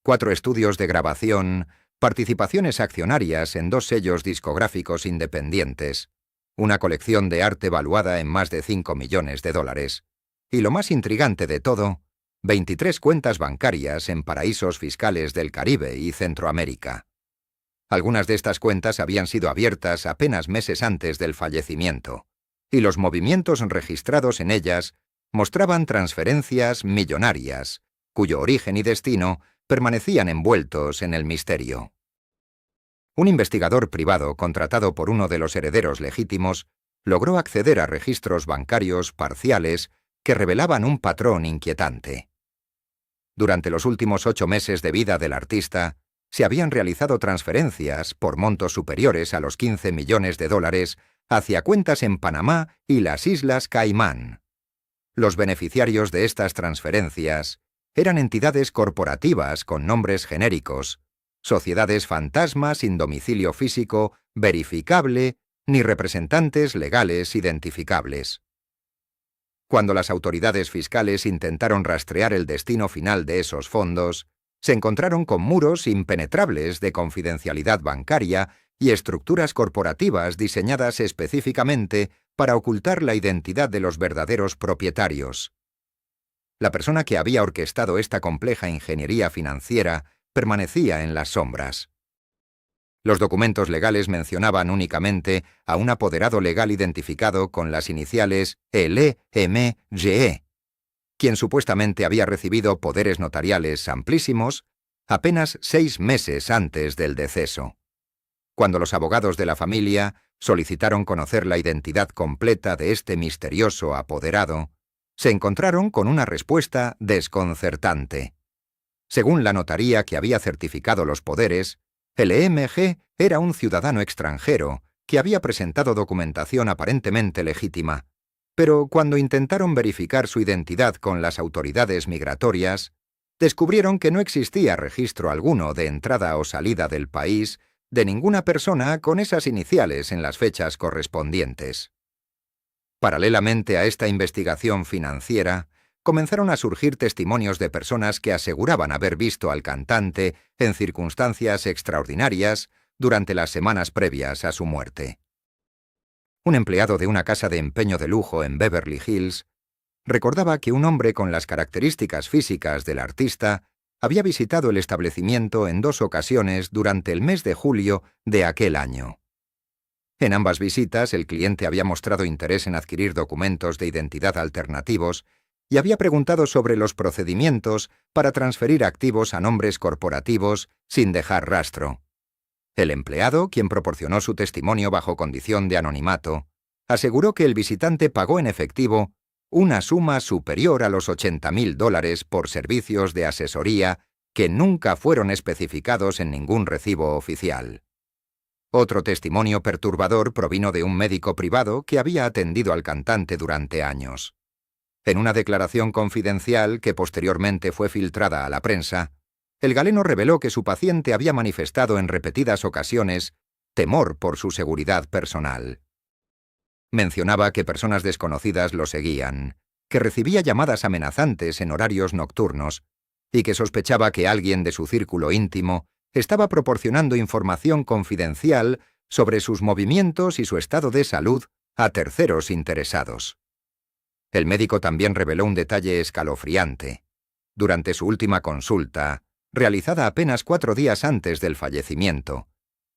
4 estudios de grabación, participaciones accionarias en 2 sellos discográficos independientes, una colección de arte valuada en más de 5 millones de dólares, y lo más intrigante de todo, 23 cuentas bancarias en paraísos fiscales del Caribe y Centroamérica. Algunas de estas cuentas habían sido abiertas apenas meses antes del fallecimiento, y los movimientos registrados en ellas mostraban transferencias millonarias, cuyo origen y destino permanecían envueltos en el misterio. Un investigador privado contratado por uno de los herederos legítimos logró acceder a registros bancarios parciales que revelaban un patrón inquietante. Durante los últimos 8 meses de vida del artista, se habían realizado transferencias por montos superiores a los 15 millones de dólares hacia cuentas en Panamá y las Islas Caimán. Los beneficiarios de estas transferencias eran entidades corporativas con nombres genéricos, sociedades fantasma sin domicilio físico verificable ni representantes legales identificables. Cuando las autoridades fiscales intentaron rastrear el destino final de esos fondos, se encontraron con muros impenetrables de confidencialidad bancaria y estructuras corporativas diseñadas específicamente para ocultar la identidad de los verdaderos propietarios. La persona que había orquestado esta compleja ingeniería financiera permanecía en las sombras. Los documentos legales mencionaban únicamente a un apoderado legal identificado con las iniciales LMGE, quien supuestamente había recibido poderes notariales amplísimos apenas 6 meses antes del deceso. Cuando los abogados de la familia solicitaron conocer la identidad completa de este misterioso apoderado, se encontraron con una respuesta desconcertante. Según la notaría que había certificado los poderes, el EMG era un ciudadano extranjero que había presentado documentación aparentemente legítima, pero cuando intentaron verificar su identidad con las autoridades migratorias, descubrieron que no existía registro alguno de entrada o salida del país de ninguna persona con esas iniciales en las fechas correspondientes. Paralelamente a esta investigación financiera, comenzaron a surgir testimonios de personas que aseguraban haber visto al cantante en circunstancias extraordinarias durante las semanas previas a su muerte. Un empleado de una casa de empeño de lujo en Beverly Hills recordaba que un hombre con las características físicas del artista había visitado el establecimiento en 2 ocasiones durante el mes de julio de aquel año. En ambas visitas, el cliente había mostrado interés en adquirir documentos de identidad alternativos y había preguntado sobre los procedimientos para transferir activos a nombres corporativos sin dejar rastro. El empleado, quien proporcionó su testimonio bajo condición de anonimato, aseguró que el visitante pagó en efectivo una suma superior a los $80,000 por servicios de asesoría que nunca fueron especificados en ningún recibo oficial. Otro testimonio perturbador provino de un médico privado que había atendido al cantante durante años. En una declaración confidencial que posteriormente fue filtrada a la prensa, el galeno reveló que su paciente había manifestado en repetidas ocasiones temor por su seguridad personal. Mencionaba que personas desconocidas lo seguían, que recibía llamadas amenazantes en horarios nocturnos y que sospechaba que alguien de su círculo íntimo estaba proporcionando información confidencial sobre sus movimientos y su estado de salud a terceros interesados. El médico también reveló un detalle escalofriante. Durante su última consulta, realizada apenas 4 días antes del fallecimiento,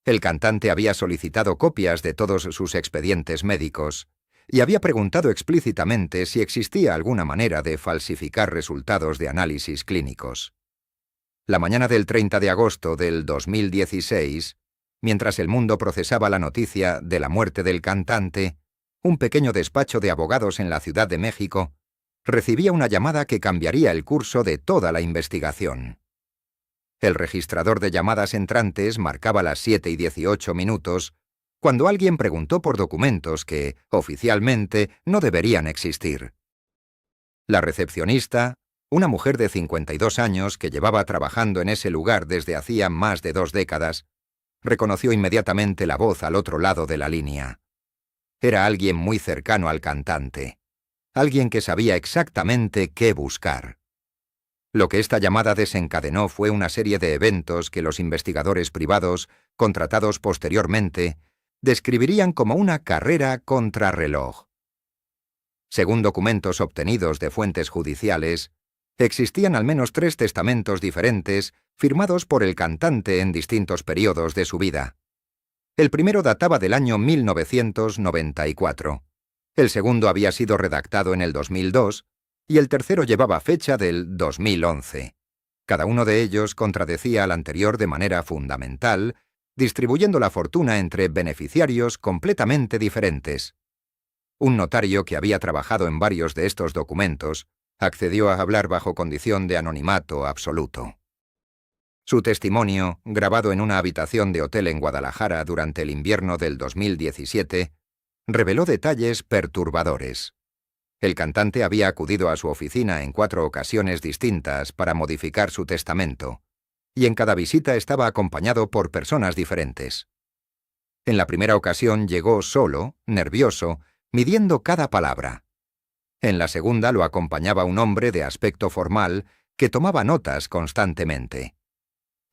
el cantante había solicitado copias de todos sus expedientes médicos y había preguntado explícitamente si existía alguna manera de falsificar resultados de análisis clínicos. La mañana del 30 de agosto del 2016, mientras el mundo procesaba la noticia de la muerte del cantante, un pequeño despacho de abogados en la Ciudad de México recibía una llamada que cambiaría el curso de toda la investigación. El registrador de llamadas entrantes marcaba las 7:18 cuando alguien preguntó por documentos que, oficialmente, no deberían existir. La recepcionista, una mujer de 52 años que llevaba trabajando en ese lugar desde hacía más de 2 décadas, reconoció inmediatamente la voz al otro lado de la línea. Era alguien muy cercano al cantante, alguien que sabía exactamente qué buscar. Lo que esta llamada desencadenó fue una serie de eventos que los investigadores privados, contratados posteriormente, describirían como una carrera contrarreloj. Según documentos obtenidos de fuentes judiciales, existían al menos 3 testamentos diferentes firmados por el cantante en distintos periodos de su vida. El primero databa del año 1994. El segundo había sido redactado en el 2002 y el tercero llevaba fecha del 2011. Cada uno de ellos contradecía al anterior de manera fundamental, distribuyendo la fortuna entre beneficiarios completamente diferentes. Un notario que había trabajado en varios de estos documentos accedió a hablar bajo condición de anonimato absoluto. Su testimonio, grabado en una habitación de hotel en Guadalajara durante el invierno del 2017, reveló detalles perturbadores. El cantante había acudido a su oficina en 4 ocasiones distintas para modificar su testamento, y en cada visita estaba acompañado por personas diferentes. En la primera ocasión llegó solo, nervioso, midiendo cada palabra. En la segunda lo acompañaba un hombre de aspecto formal que tomaba notas constantemente.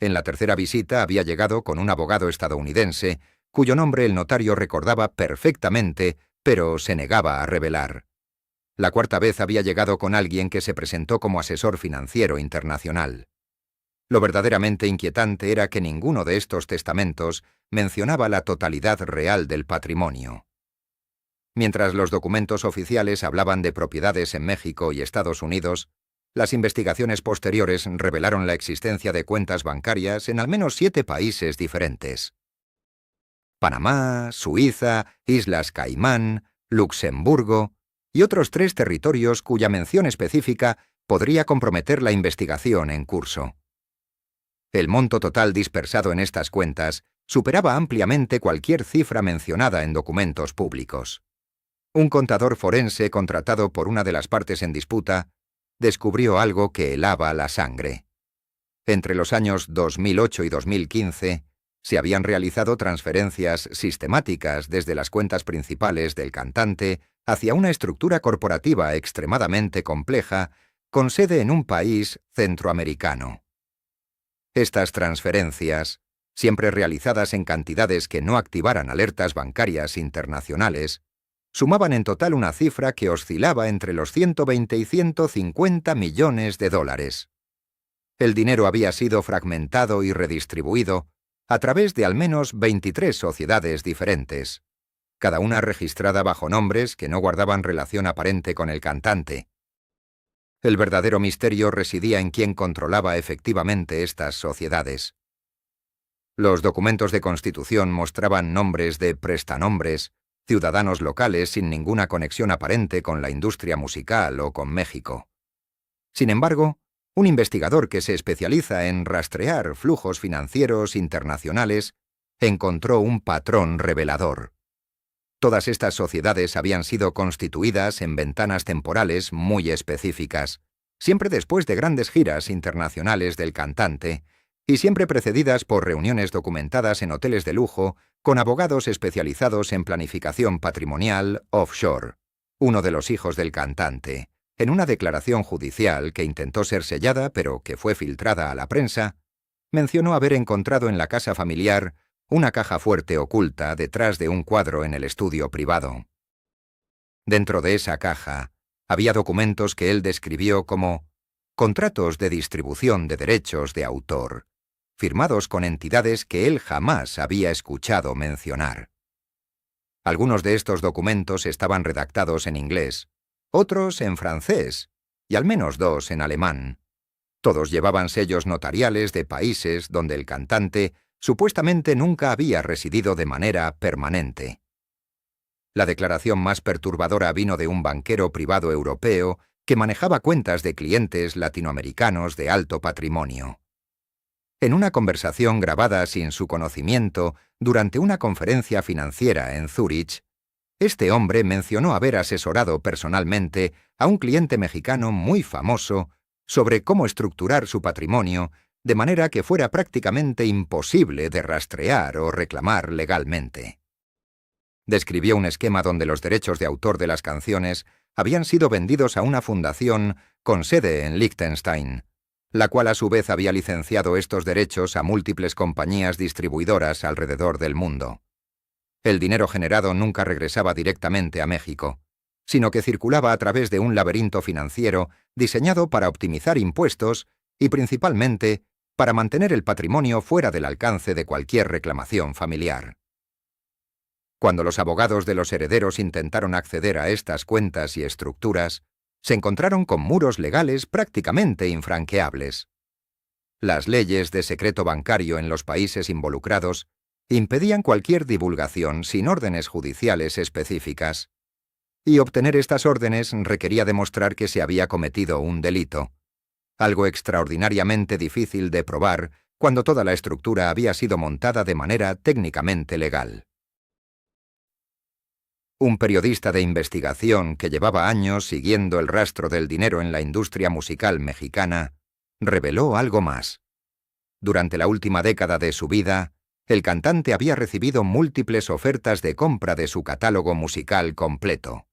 En la tercera visita había llegado con un abogado estadounidense, cuyo nombre el notario recordaba perfectamente, pero se negaba a revelar. La cuarta vez había llegado con alguien que se presentó como asesor financiero internacional. Lo verdaderamente inquietante era que ninguno de estos testamentos mencionaba la totalidad real del patrimonio. Mientras los documentos oficiales hablaban de propiedades en México y Estados Unidos, las investigaciones posteriores revelaron la existencia de cuentas bancarias en al menos 7 países diferentes: Panamá, Suiza, Islas Caimán, Luxemburgo y otros 3 territorios cuya mención específica podría comprometer la investigación en curso. El monto total dispersado en estas cuentas superaba ampliamente cualquier cifra mencionada en documentos públicos. Un contador forense contratado por una de las partes en disputa descubrió algo que helaba la sangre. Entre los años 2008 y 2015 se habían realizado transferencias sistemáticas desde las cuentas principales del cantante hacia una estructura corporativa extremadamente compleja con sede en un país centroamericano. Estas transferencias, siempre realizadas en cantidades que no activaran alertas bancarias internacionales, sumaban en total una cifra que oscilaba entre los 120 y 150 millones de dólares. El dinero había sido fragmentado y redistribuido a través de al menos 23 sociedades diferentes, cada una registrada bajo nombres que no guardaban relación aparente con el cantante. El verdadero misterio residía en quién controlaba efectivamente estas sociedades. Los documentos de constitución mostraban nombres de prestanombres, ciudadanos locales sin ninguna conexión aparente con la industria musical o con México. Sin embargo, un investigador que se especializa en rastrear flujos financieros internacionales encontró un patrón revelador. Todas estas sociedades habían sido constituidas en ventanas temporales muy específicas, siempre después de grandes giras internacionales del cantante, y siempre precedidas por reuniones documentadas en hoteles de lujo con abogados especializados en planificación patrimonial offshore. Uno de los hijos del cantante, en una declaración judicial que intentó ser sellada pero que fue filtrada a la prensa, mencionó haber encontrado en la casa familiar una caja fuerte oculta detrás de un cuadro en el estudio privado. Dentro de esa caja había documentos que él describió como contratos de distribución de derechos de autor, firmados con entidades que él jamás había escuchado mencionar. Algunos de estos documentos estaban redactados en inglés, otros en francés y al menos 2 en alemán. Todos llevaban sellos notariales de países donde el cantante supuestamente nunca había residido de manera permanente. La declaración más perturbadora vino de un banquero privado europeo que manejaba cuentas de clientes latinoamericanos de alto patrimonio. En una conversación grabada sin su conocimiento durante una conferencia financiera en Zúrich, este hombre mencionó haber asesorado personalmente a un cliente mexicano muy famoso sobre cómo estructurar su patrimonio de manera que fuera prácticamente imposible de rastrear o reclamar legalmente. Describió un esquema donde los derechos de autor de las canciones habían sido vendidos a una fundación con sede en Liechtenstein, la cual a su vez había licenciado estos derechos a múltiples compañías distribuidoras alrededor del mundo. El dinero generado nunca regresaba directamente a México, sino que circulaba a través de un laberinto financiero diseñado para optimizar impuestos y principalmente para mantener el patrimonio fuera del alcance de cualquier reclamación familiar. Cuando los abogados de los herederos intentaron acceder a estas cuentas y estructuras, se encontraron con muros legales prácticamente infranqueables. Las leyes de secreto bancario en los países involucrados impedían cualquier divulgación sin órdenes judiciales específicas, y obtener estas órdenes requería demostrar que se había cometido un delito, algo extraordinariamente difícil de probar cuando toda la estructura había sido montada de manera técnicamente legal. Un periodista de investigación que llevaba años siguiendo el rastro del dinero en la industria musical mexicana, reveló algo más. Durante la última década de su vida, el cantante había recibido múltiples ofertas de compra de su catálogo musical completo.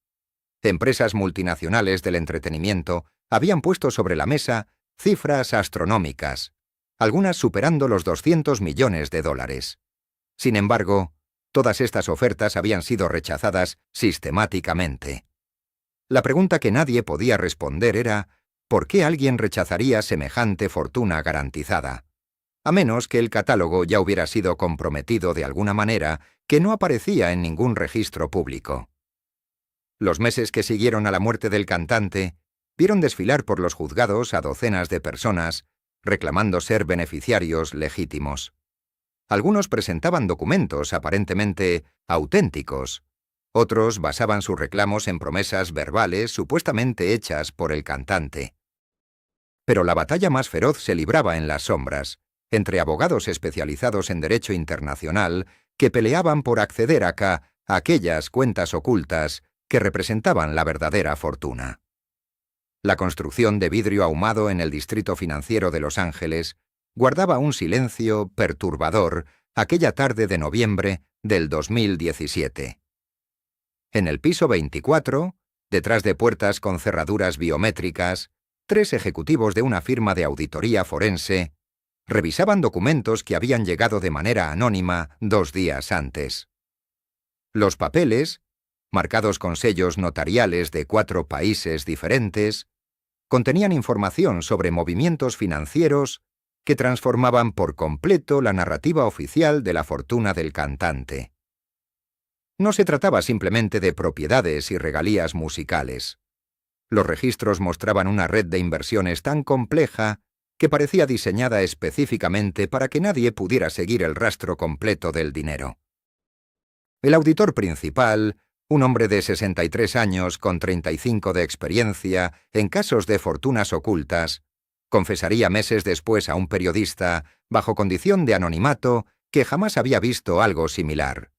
Empresas multinacionales del entretenimiento habían puesto sobre la mesa cifras astronómicas, algunas superando los 200 millones de dólares. Sin embargo, todas estas ofertas habían sido rechazadas sistemáticamente. La pregunta que nadie podía responder era ¿por qué alguien rechazaría semejante fortuna garantizada? A menos que el catálogo ya hubiera sido comprometido de alguna manera que no aparecía en ningún registro público. Los meses que siguieron a la muerte del cantante vieron desfilar por los juzgados a docenas de personas reclamando ser beneficiarios legítimos. Algunos presentaban documentos aparentemente auténticos. Otros basaban sus reclamos en promesas verbales supuestamente hechas por el cantante. Pero la batalla más feroz se libraba en las sombras, entre abogados especializados en derecho internacional que peleaban por acceder a aquellas cuentas ocultas que representaban la verdadera fortuna. La construcción de vidrio ahumado en el distrito financiero de Los Ángeles guardaba un silencio perturbador aquella tarde de noviembre del 2017. En el piso 24, detrás de puertas con cerraduras biométricas, 3 ejecutivos de una firma de auditoría forense revisaban documentos que habían llegado de manera anónima 2 días antes. Los papeles, marcados con sellos notariales de 4 países diferentes, contenían información sobre movimientos financieros que transformaban por completo la narrativa oficial de la fortuna del cantante. No se trataba simplemente de propiedades y regalías musicales. Los registros mostraban una red de inversiones tan compleja que parecía diseñada específicamente para que nadie pudiera seguir el rastro completo del dinero. El auditor principal, un hombre de 63 años con 35 de experiencia en casos de fortunas ocultas, confesaría meses después a un periodista, bajo condición de anonimato, que jamás había visto algo similar.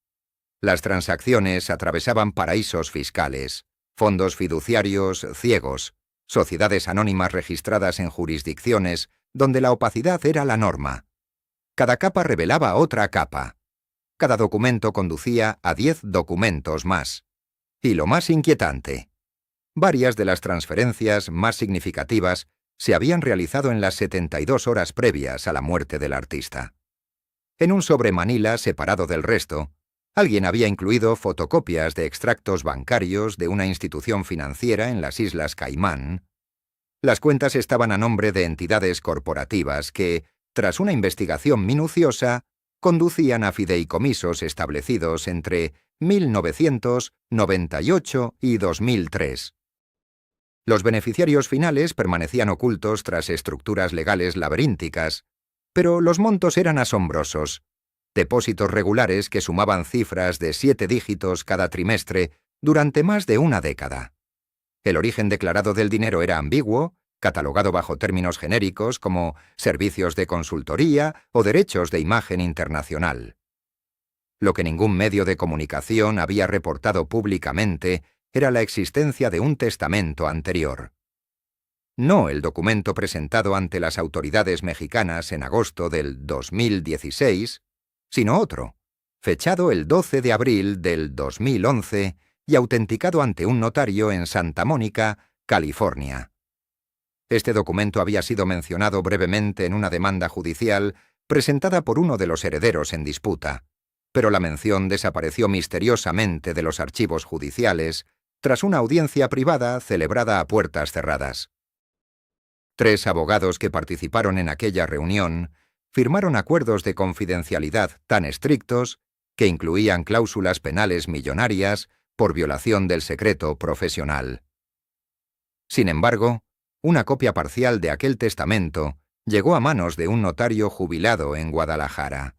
Las transacciones atravesaban paraísos fiscales, fondos fiduciarios ciegos, sociedades anónimas registradas en jurisdicciones donde la opacidad era la norma. Cada capa revelaba otra capa. Cada documento conducía a 10 documentos más. Y lo más inquietante, varias de las transferencias más significativas se habían realizado en las 72 horas previas a la muerte del artista. En un sobre Manila separado del resto, alguien había incluido fotocopias de extractos bancarios de una institución financiera en las Islas Caimán. Las cuentas estaban a nombre de entidades corporativas que, tras una investigación minuciosa, conducían a fideicomisos establecidos entre 1998 y 2003. Los beneficiarios finales permanecían ocultos tras estructuras legales laberínticas, pero los montos eran asombrosos. Depósitos regulares que sumaban cifras de 7 dígitos cada trimestre durante más de una década. El origen declarado del dinero era ambiguo, catalogado bajo términos genéricos como servicios de consultoría o derechos de imagen internacional. Lo que ningún medio de comunicación había reportado públicamente era la existencia de un testamento anterior. No el documento presentado ante las autoridades mexicanas en agosto del 2016, sino otro, fechado el 12 de abril del 2011 y autenticado ante un notario en Santa Mónica, California. Este documento había sido mencionado brevemente en una demanda judicial presentada por uno de los herederos en disputa, pero la mención desapareció misteriosamente de los archivos judiciales tras una audiencia privada celebrada a puertas cerradas. 3 abogados que participaron en aquella reunión firmaron acuerdos de confidencialidad tan estrictos que incluían cláusulas penales millonarias por violación del secreto profesional. Sin embargo, una copia parcial de aquel testamento llegó a manos de un notario jubilado en Guadalajara.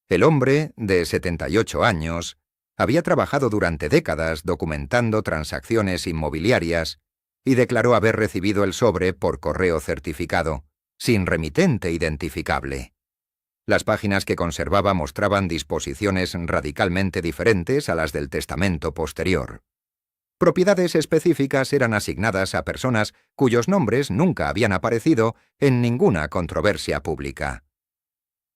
El hombre, de 78 años, había trabajado durante décadas documentando transacciones inmobiliarias y declaró haber recibido el sobre por correo certificado, sin remitente identificable. Las páginas que conservaba mostraban disposiciones radicalmente diferentes a las del testamento posterior. Propiedades específicas eran asignadas a personas cuyos nombres nunca habían aparecido en ninguna controversia pública.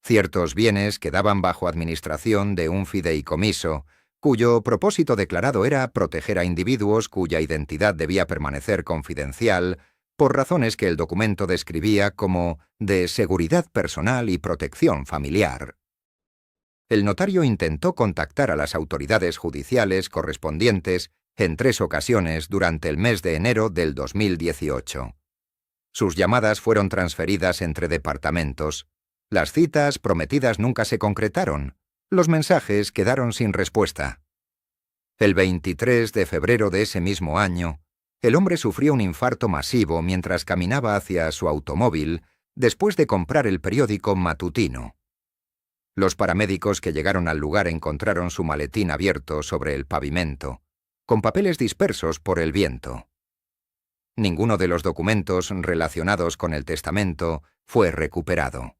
Ciertos bienes quedaban bajo administración de un fideicomiso, cuyo propósito declarado era proteger a individuos cuya identidad debía permanecer confidencial, por razones que el documento describía como de seguridad personal y protección familiar. El notario intentó contactar a las autoridades judiciales correspondientes en 3 ocasiones durante el mes de enero del 2018. Sus llamadas fueron transferidas entre departamentos. Las citas prometidas nunca se concretaron. Los mensajes quedaron sin respuesta. El 23 de febrero de ese mismo año, el hombre sufrió un infarto masivo mientras caminaba hacia su automóvil después de comprar el periódico matutino. Los paramédicos que llegaron al lugar encontraron su maletín abierto sobre el pavimento, con papeles dispersos por el viento. Ninguno de los documentos relacionados con el testamento fue recuperado.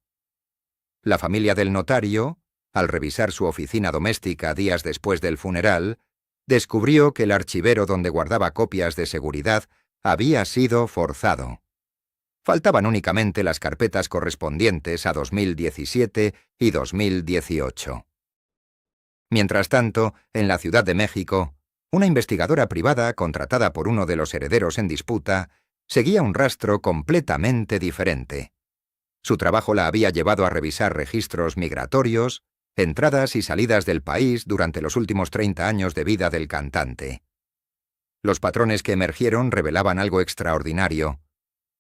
La familia del notario, al revisar su oficina doméstica días después del funeral, descubrió que el archivero donde guardaba copias de seguridad había sido forzado. Faltaban únicamente las carpetas correspondientes a 2017 y 2018. Mientras tanto, en la Ciudad de México, una investigadora privada contratada por uno de los herederos en disputa seguía un rastro completamente diferente. Su trabajo la había llevado a revisar registros migratorios, entradas y salidas del país durante los últimos 30 años de vida del cantante. Los patrones que emergieron revelaban algo extraordinario: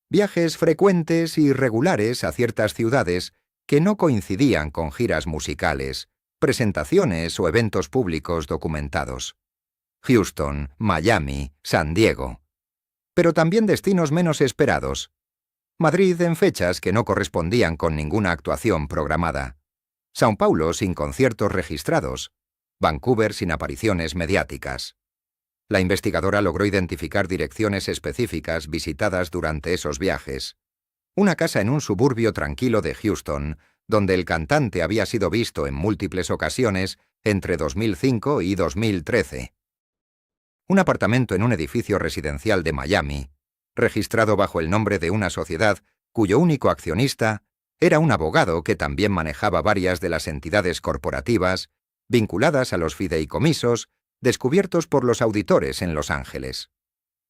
viajes frecuentes y regulares a ciertas ciudades que no coincidían con giras musicales, presentaciones o eventos públicos documentados. Houston, Miami, San Diego. Pero también destinos menos esperados. Madrid en fechas que no correspondían con ninguna actuación programada. São Paulo sin conciertos registrados. Vancouver sin apariciones mediáticas. La investigadora logró identificar direcciones específicas visitadas durante esos viajes. Una casa en un suburbio tranquilo de Houston, donde el cantante había sido visto en múltiples ocasiones entre 2005 y 2013. Un apartamento en un edificio residencial de Miami, registrado bajo el nombre de una sociedad cuyo único accionista era un abogado que también manejaba varias de las entidades corporativas vinculadas a los fideicomisos descubiertos por los auditores en Los Ángeles.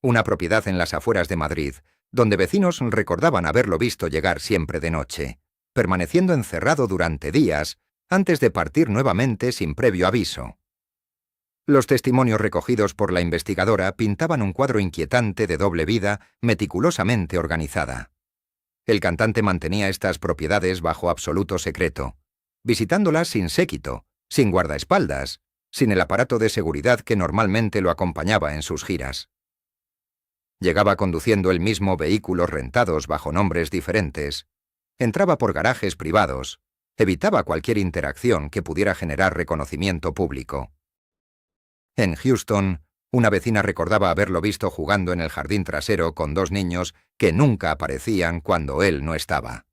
Una propiedad en las afueras de Madrid, donde vecinos recordaban haberlo visto llegar siempre de noche, permaneciendo encerrado durante días antes de partir nuevamente sin previo aviso. Los testimonios recogidos por la investigadora pintaban un cuadro inquietante de doble vida meticulosamente organizada. El cantante mantenía estas propiedades bajo absoluto secreto, visitándolas sin séquito, sin guardaespaldas, sin el aparato de seguridad que normalmente lo acompañaba en sus giras. Llegaba conduciendo el mismo vehículos rentados bajo nombres diferentes, entraba por garajes privados, evitaba cualquier interacción que pudiera generar reconocimiento público. En Houston, una vecina recordaba haberlo visto jugando en el jardín trasero con 2 niños que nunca aparecían cuando él no estaba.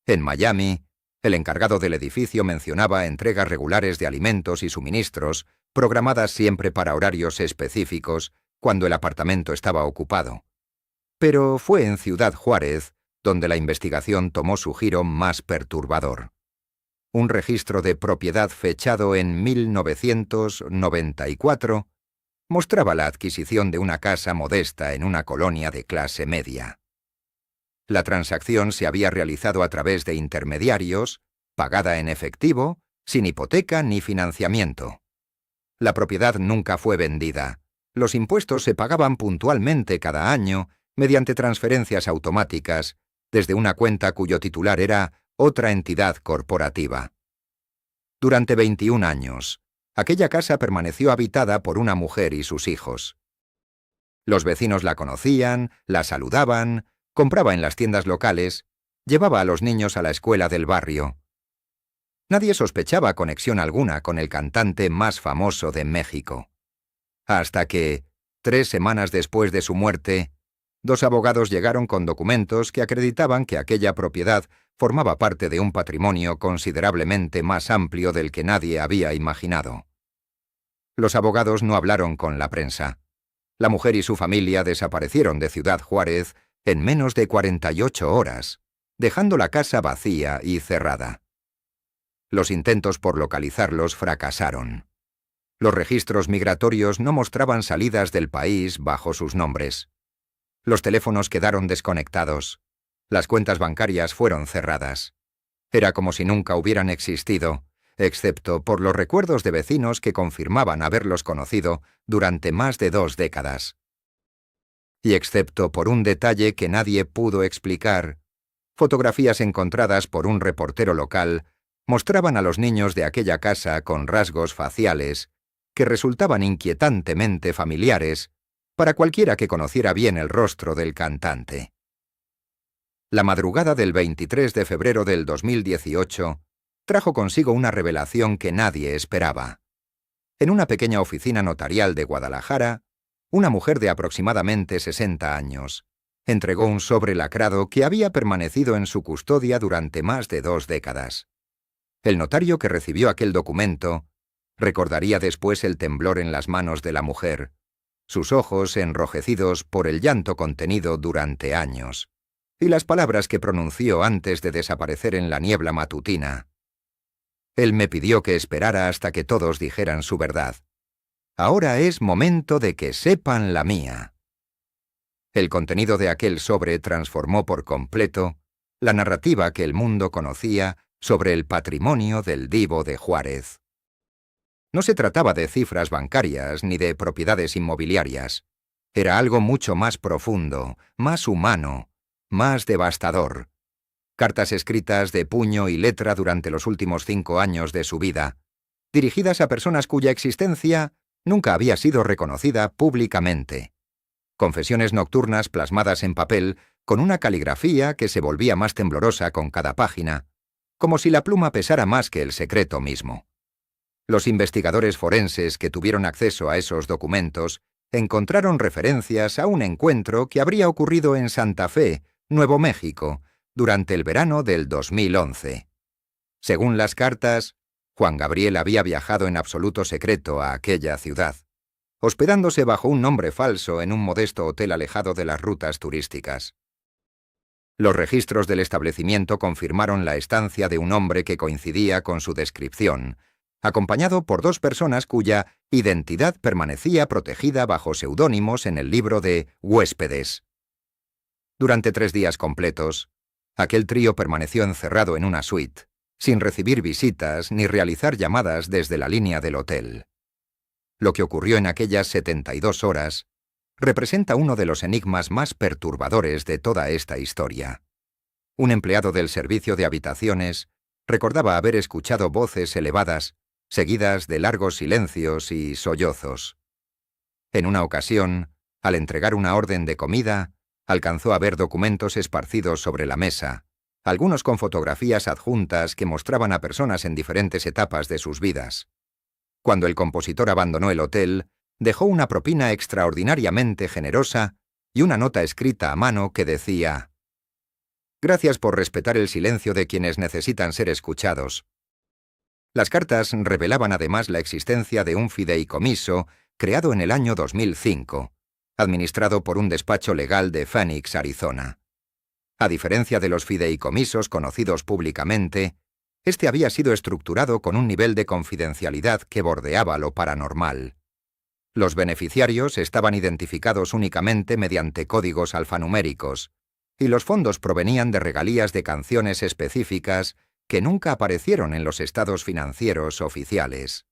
En Miami, el encargado del edificio mencionaba entregas regulares de alimentos y suministros, programadas siempre para horarios específicos, cuando el apartamento estaba ocupado. Pero fue en Ciudad Juárez donde la investigación tomó su giro más perturbador. Un registro de propiedad fechado en 1994 mostraba la adquisición de una casa modesta en una colonia de clase media. La transacción se había realizado a través de intermediarios, pagada en efectivo, sin hipoteca ni financiamiento. La propiedad nunca fue vendida. Los impuestos se pagaban puntualmente cada año mediante transferencias automáticas desde una cuenta cuyo titular era otra entidad corporativa. Durante 21 años, aquella casa permaneció habitada por una mujer y sus hijos. Los vecinos la conocían, la saludaban, compraba en las tiendas locales, llevaba a los niños a la escuela del barrio. Nadie sospechaba conexión alguna con el cantante más famoso de México. Hasta que, 3 semanas después de su muerte, 2 abogados llegaron con documentos que acreditaban que aquella propiedad formaba parte de un patrimonio considerablemente más amplio del que nadie había imaginado. Los abogados no hablaron con la prensa. La mujer y su familia desaparecieron de Ciudad Juárez en menos de 48 horas, dejando la casa vacía y cerrada. Los intentos por localizarlos fracasaron. Los registros migratorios no mostraban salidas del país bajo sus nombres. Los teléfonos quedaron desconectados. Las cuentas bancarias fueron cerradas. Era como si nunca hubieran existido, excepto por los recuerdos de vecinos que confirmaban haberlos conocido durante más de 2 décadas. Y excepto por un detalle que nadie pudo explicar, fotografías encontradas por un reportero local mostraban a los niños de aquella casa con rasgos faciales que resultaban inquietantemente familiares para cualquiera que conociera bien el rostro del cantante. La madrugada del 23 de febrero del 2018 trajo consigo una revelación que nadie esperaba. En una pequeña oficina notarial de Guadalajara, una mujer de aproximadamente 60 años entregó un sobre lacrado que había permanecido en su custodia durante más de 2 décadas. El notario que recibió aquel documento recordaría después el temblor en las manos de la mujer, sus ojos enrojecidos por el llanto contenido durante años, y las palabras que pronunció antes de desaparecer en la niebla matutina. Él me pidió que esperara hasta que todos dijeran su verdad. Ahora es momento de que sepan la mía. El contenido de aquel sobre transformó por completo la narrativa que el mundo conocía sobre el patrimonio del Divo de Juárez. No se trataba de cifras bancarias ni de propiedades inmobiliarias. Era algo mucho más profundo, más humano, más devastador. Cartas escritas de puño y letra durante los últimos 5 años de su vida, dirigidas a personas cuya existencia nunca había sido reconocida públicamente. Confesiones nocturnas plasmadas en papel con una caligrafía que se volvía más temblorosa con cada página, como si la pluma pesara más que el secreto mismo. Los investigadores forenses que tuvieron acceso a esos documentos encontraron referencias a un encuentro que habría ocurrido en Santa Fe, Nuevo México, durante el verano del 2011. Según las cartas, Juan Gabriel había viajado en absoluto secreto a aquella ciudad, hospedándose bajo un nombre falso en un modesto hotel alejado de las rutas turísticas. Los registros del establecimiento confirmaron la estancia de un hombre que coincidía con su descripción, acompañado por 2 personas cuya identidad permanecía protegida bajo seudónimos en el libro de huéspedes. Durante 3 días completos, aquel trío permaneció encerrado en una suite, sin recibir visitas ni realizar llamadas desde la línea del hotel. Lo que ocurrió en aquellas 72 horas representa uno de los enigmas más perturbadores de toda esta historia. Un empleado del servicio de habitaciones recordaba haber escuchado voces elevadas, seguidas de largos silencios y sollozos. En una ocasión, al entregar una orden de comida, alcanzó a ver documentos esparcidos sobre la mesa, algunos con fotografías adjuntas que mostraban a personas en diferentes etapas de sus vidas. Cuando el compositor abandonó el hotel, dejó una propina extraordinariamente generosa y una nota escrita a mano que decía: «Gracias por respetar el silencio de quienes necesitan ser escuchados». Las cartas revelaban además la existencia de un fideicomiso creado en el año 2005, administrado por un despacho legal de Phoenix, Arizona. A diferencia de los fideicomisos conocidos públicamente, este había sido estructurado con un nivel de confidencialidad que bordeaba lo paranormal. Los beneficiarios estaban identificados únicamente mediante códigos alfanuméricos, y los fondos provenían de regalías de canciones específicas que nunca aparecieron en los estados financieros oficiales.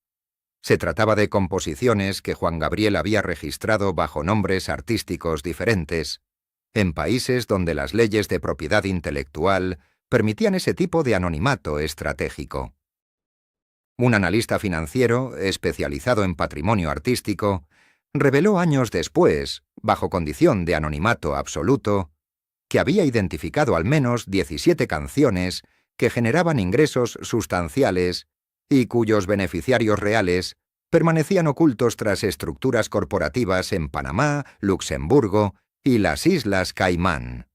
Se trataba de composiciones que Juan Gabriel había registrado bajo nombres artísticos diferentes, en países donde las leyes de propiedad intelectual permitían ese tipo de anonimato estratégico. Un analista financiero, especializado en patrimonio artístico, reveló años después, bajo condición de anonimato absoluto, que había identificado al menos 17 canciones que generaban ingresos sustanciales y cuyos beneficiarios reales permanecían ocultos tras estructuras corporativas en Panamá, Luxemburgo y las Islas Caimán.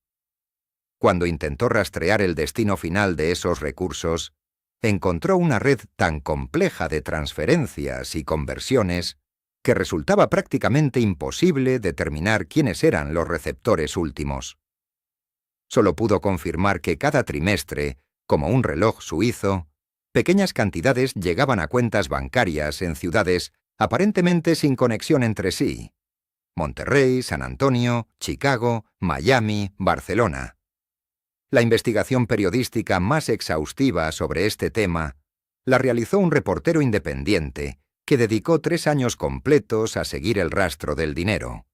Cuando intentó rastrear el destino final de esos recursos, encontró una red tan compleja de transferencias y conversiones que resultaba prácticamente imposible determinar quiénes eran los receptores últimos. Solo pudo confirmar que cada trimestre, como un reloj suizo, pequeñas cantidades llegaban a cuentas bancarias en ciudades aparentemente sin conexión entre sí: Monterrey, San Antonio, Chicago, Miami, Barcelona. La investigación periodística más exhaustiva sobre este tema la realizó un reportero independiente que dedicó 3 años completos a seguir el rastro del dinero.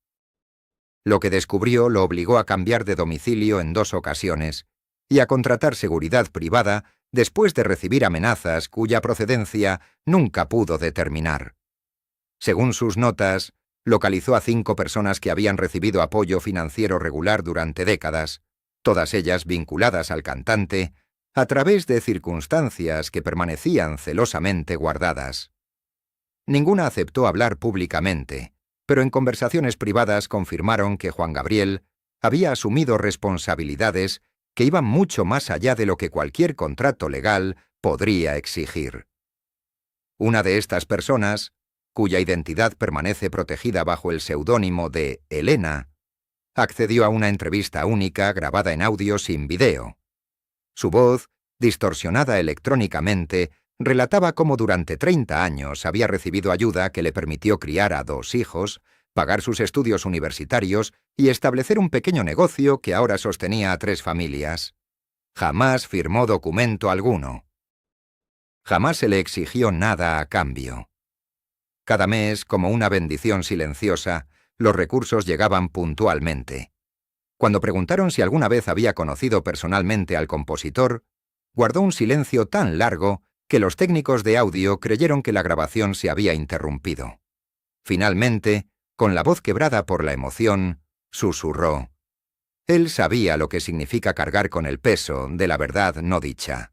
Lo que descubrió lo obligó a cambiar de domicilio en 2 ocasiones y a contratar seguridad privada después de recibir amenazas cuya procedencia nunca pudo determinar. Según sus notas, localizó a 5 personas que habían recibido apoyo financiero regular durante décadas, todas ellas vinculadas al cantante, a través de circunstancias que permanecían celosamente guardadas. Ninguna aceptó hablar públicamente, pero en conversaciones privadas confirmaron que Juan Gabriel había asumido responsabilidades que iban mucho más allá de lo que cualquier contrato legal podría exigir. Una de estas personas, cuya identidad permanece protegida bajo el seudónimo de Elena, accedió a una entrevista única grabada en audio sin video. Su voz, distorsionada electrónicamente, relataba cómo durante 30 años había recibido ayuda que le permitió criar a 2 hijos, pagar sus estudios universitarios y establecer un pequeño negocio que ahora sostenía a 3 familias. Jamás firmó documento alguno. Jamás se le exigió nada a cambio. Cada mes, como una bendición silenciosa, los recursos llegaban puntualmente. Cuando preguntaron si alguna vez había conocido personalmente al compositor, guardó un silencio tan largo que los técnicos de audio creyeron que la grabación se había interrumpido. Finalmente, con la voz quebrada por la emoción, susurró: él sabía lo que significa cargar con el peso de la verdad no dicha.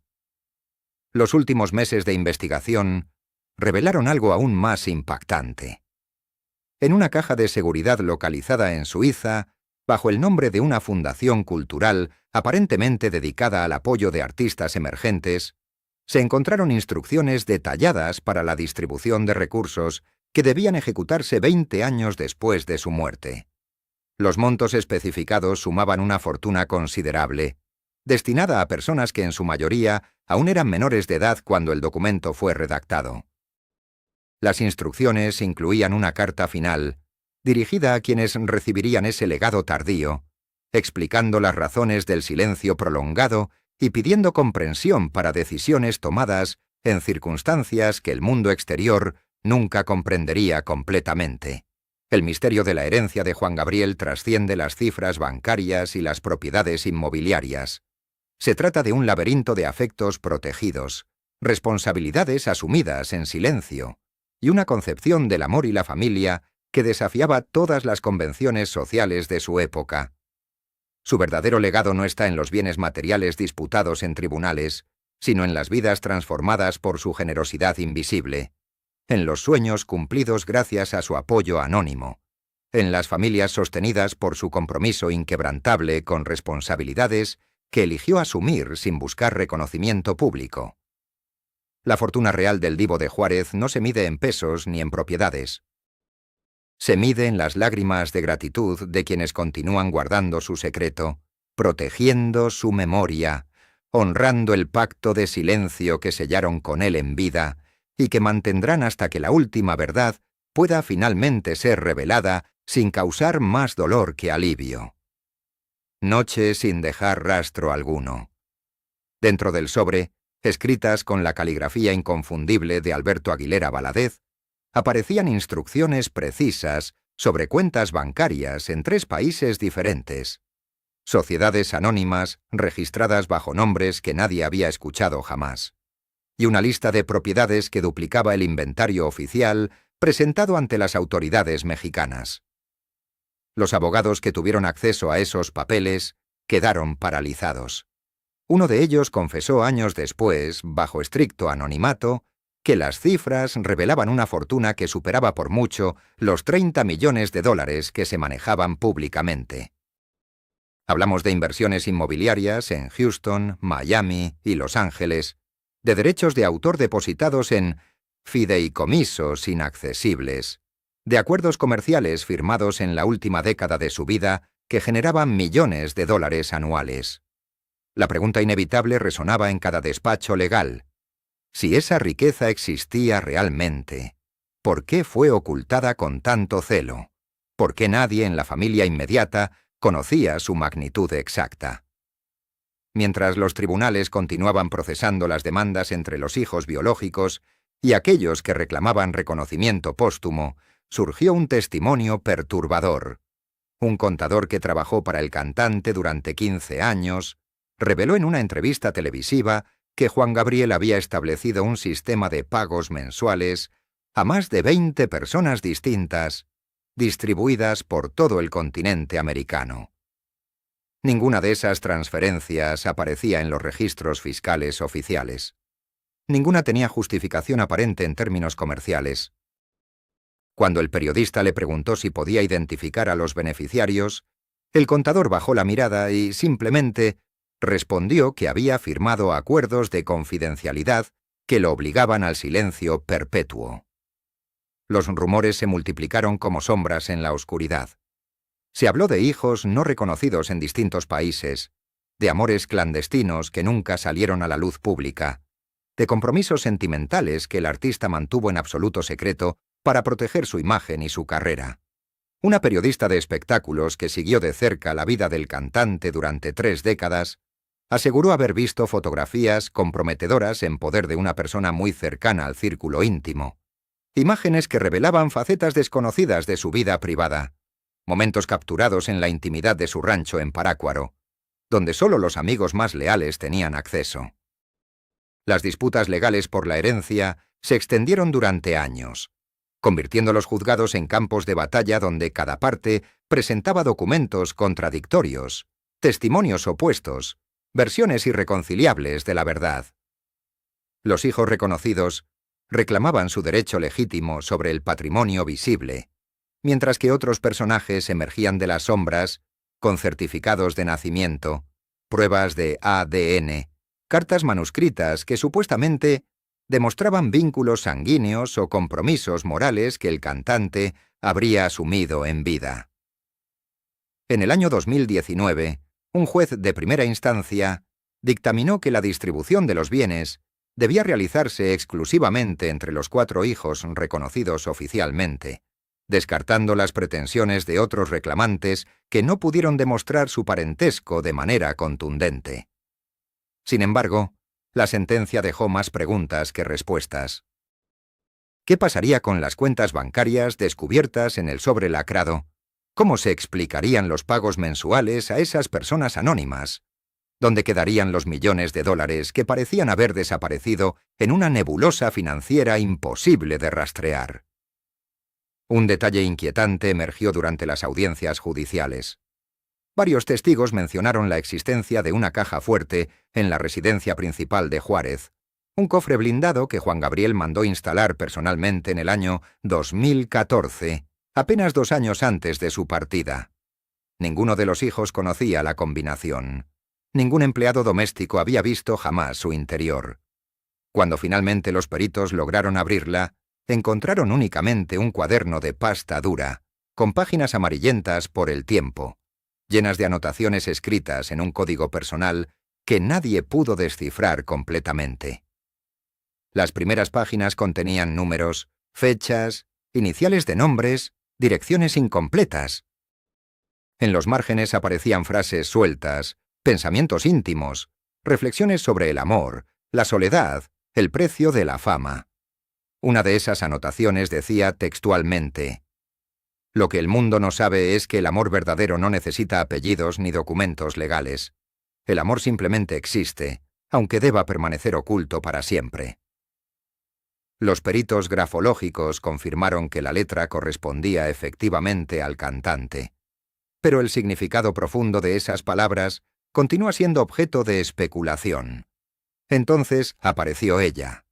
Los últimos meses de investigación revelaron algo aún más impactante. En una caja de seguridad localizada en Suiza, bajo el nombre de una fundación cultural aparentemente dedicada al apoyo de artistas emergentes, se encontraron instrucciones detalladas para la distribución de recursos que debían ejecutarse 20 años después de su muerte. Los montos especificados sumaban una fortuna considerable, destinada a personas que en su mayoría aún eran menores de edad cuando el documento fue redactado. Las instrucciones incluían una carta final, dirigida a quienes recibirían ese legado tardío, explicando las razones del silencio prolongado y pidiendo comprensión para decisiones tomadas en circunstancias que el mundo exterior nunca comprendería completamente. El misterio de la herencia de Juan Gabriel trasciende las cifras bancarias y las propiedades inmobiliarias. Se trata de un laberinto de afectos protegidos, responsabilidades asumidas en silencio, y una concepción del amor y la familia que desafiaba todas las convenciones sociales de su época. Su verdadero legado no está en los bienes materiales disputados en tribunales, sino en las vidas transformadas por su generosidad invisible, en los sueños cumplidos gracias a su apoyo anónimo, en las familias sostenidas por su compromiso inquebrantable con responsabilidades que eligió asumir sin buscar reconocimiento público. La fortuna real del Divo de Juárez no se mide en pesos ni en propiedades. Se mide en las lágrimas de gratitud de quienes continúan guardando su secreto, protegiendo su memoria, honrando el pacto de silencio que sellaron con él en vida y que mantendrán hasta que la última verdad pueda finalmente ser revelada sin causar más dolor que alivio. Noche sin dejar rastro alguno. Dentro del sobre, escritas con la caligrafía inconfundible de Alberto Aguilera Valadez, aparecían instrucciones precisas sobre cuentas bancarias en 3 países diferentes, sociedades anónimas registradas bajo nombres que nadie había escuchado jamás, y una lista de propiedades que duplicaba el inventario oficial presentado ante las autoridades mexicanas. Los abogados que tuvieron acceso a esos papeles quedaron paralizados. Uno de ellos confesó años después, bajo estricto anonimato, que las cifras revelaban una fortuna que superaba por mucho los $30 millones que se manejaban públicamente. Hablamos de inversiones inmobiliarias en Houston, Miami y Los Ángeles, de derechos de autor depositados en fideicomisos inaccesibles, de acuerdos comerciales firmados en la última década de su vida que generaban millones de dólares anuales. La pregunta inevitable resonaba en cada despacho legal. Si esa riqueza existía realmente, ¿por qué fue ocultada con tanto celo? ¿Por qué nadie en la familia inmediata conocía su magnitud exacta? Mientras los tribunales continuaban procesando las demandas entre los hijos biológicos y aquellos que reclamaban reconocimiento póstumo, surgió un testimonio perturbador. Un contador que trabajó para el cantante durante 15 años reveló en una entrevista televisiva que Juan Gabriel había establecido un sistema de pagos mensuales a más de 20 personas distintas, distribuidas por todo el continente americano. Ninguna de esas transferencias aparecía en los registros fiscales oficiales. Ninguna tenía justificación aparente en términos comerciales. Cuando el periodista le preguntó si podía identificar a los beneficiarios, el contador bajó la mirada y simplemente respondió que había firmado acuerdos de confidencialidad que lo obligaban al silencio perpetuo. Los rumores se multiplicaron como sombras en la oscuridad. Se habló de hijos no reconocidos en distintos países, de amores clandestinos que nunca salieron a la luz pública, de compromisos sentimentales que el artista mantuvo en absoluto secreto para proteger su imagen y su carrera. Una periodista de espectáculos que siguió de cerca la vida del cantante durante 3 décadas, aseguró haber visto fotografías comprometedoras en poder de una persona muy cercana al círculo íntimo, imágenes que revelaban facetas desconocidas de su vida privada, momentos capturados en la intimidad de su rancho en Parácuaro, donde solo los amigos más leales tenían acceso. Las disputas legales por la herencia se extendieron durante años, convirtiendo los juzgados en campos de batalla donde cada parte presentaba documentos contradictorios, testimonios opuestos, versiones irreconciliables de la verdad. Los hijos reconocidos reclamaban su derecho legítimo sobre el patrimonio visible, mientras que otros personajes emergían de las sombras con certificados de nacimiento, pruebas de ADN, cartas manuscritas que supuestamente demostraban vínculos sanguíneos o compromisos morales que el cantante habría asumido en vida. En el año 2019, un juez de primera instancia dictaminó que la distribución de los bienes debía realizarse exclusivamente entre los 4 hijos reconocidos oficialmente, descartando las pretensiones de otros reclamantes que no pudieron demostrar su parentesco de manera contundente. Sin embargo, la sentencia dejó más preguntas que respuestas. ¿Qué pasaría con las cuentas bancarias descubiertas en el sobre lacrado? ¿Cómo se explicarían los pagos mensuales a esas personas anónimas? ¿Dónde quedarían los millones de dólares que parecían haber desaparecido en una nebulosa financiera imposible de rastrear? Un detalle inquietante emergió durante las audiencias judiciales. Varios testigos mencionaron la existencia de una caja fuerte en la residencia principal de Juárez, un cofre blindado que Juan Gabriel mandó instalar personalmente en el año 2014, apenas 2 años antes de su partida. Ninguno de los hijos conocía la combinación. Ningún empleado doméstico había visto jamás su interior. Cuando finalmente los peritos lograron abrirla, encontraron únicamente un cuaderno de pasta dura, con páginas amarillentas por el tiempo, llenas de anotaciones escritas en un código personal que nadie pudo descifrar completamente. Las primeras páginas contenían números, fechas, iniciales de nombres, direcciones incompletas. En los márgenes aparecían frases sueltas, pensamientos íntimos, reflexiones sobre el amor, la soledad, el precio de la fama. Una de esas anotaciones decía textualmente: «Lo que el mundo no sabe es que el amor verdadero no necesita apellidos ni documentos legales. El amor simplemente existe, aunque deba permanecer oculto para siempre». Los peritos grafológicos confirmaron que la letra correspondía efectivamente al cantante. Pero el significado profundo de esas palabras continúa siendo objeto de especulación. Entonces apareció ella,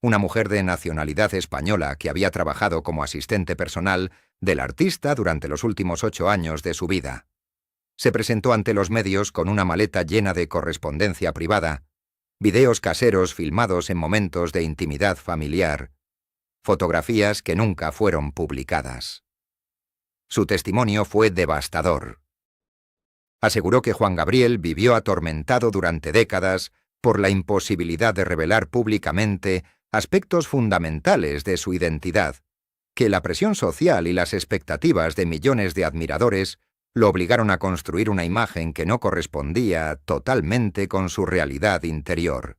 una mujer de nacionalidad española que había trabajado como asistente personal del artista durante los últimos 8 años de su vida. Se presentó ante los medios con una maleta llena de correspondencia privada, videos caseros filmados en momentos de intimidad familiar, fotografías que nunca fueron publicadas. Su testimonio fue devastador. Aseguró que Juan Gabriel vivió atormentado durante décadas por la imposibilidad de revelar públicamente aspectos fundamentales de su identidad, que la presión social y las expectativas de millones de admiradores lo obligaron a construir una imagen que no correspondía totalmente con su realidad interior.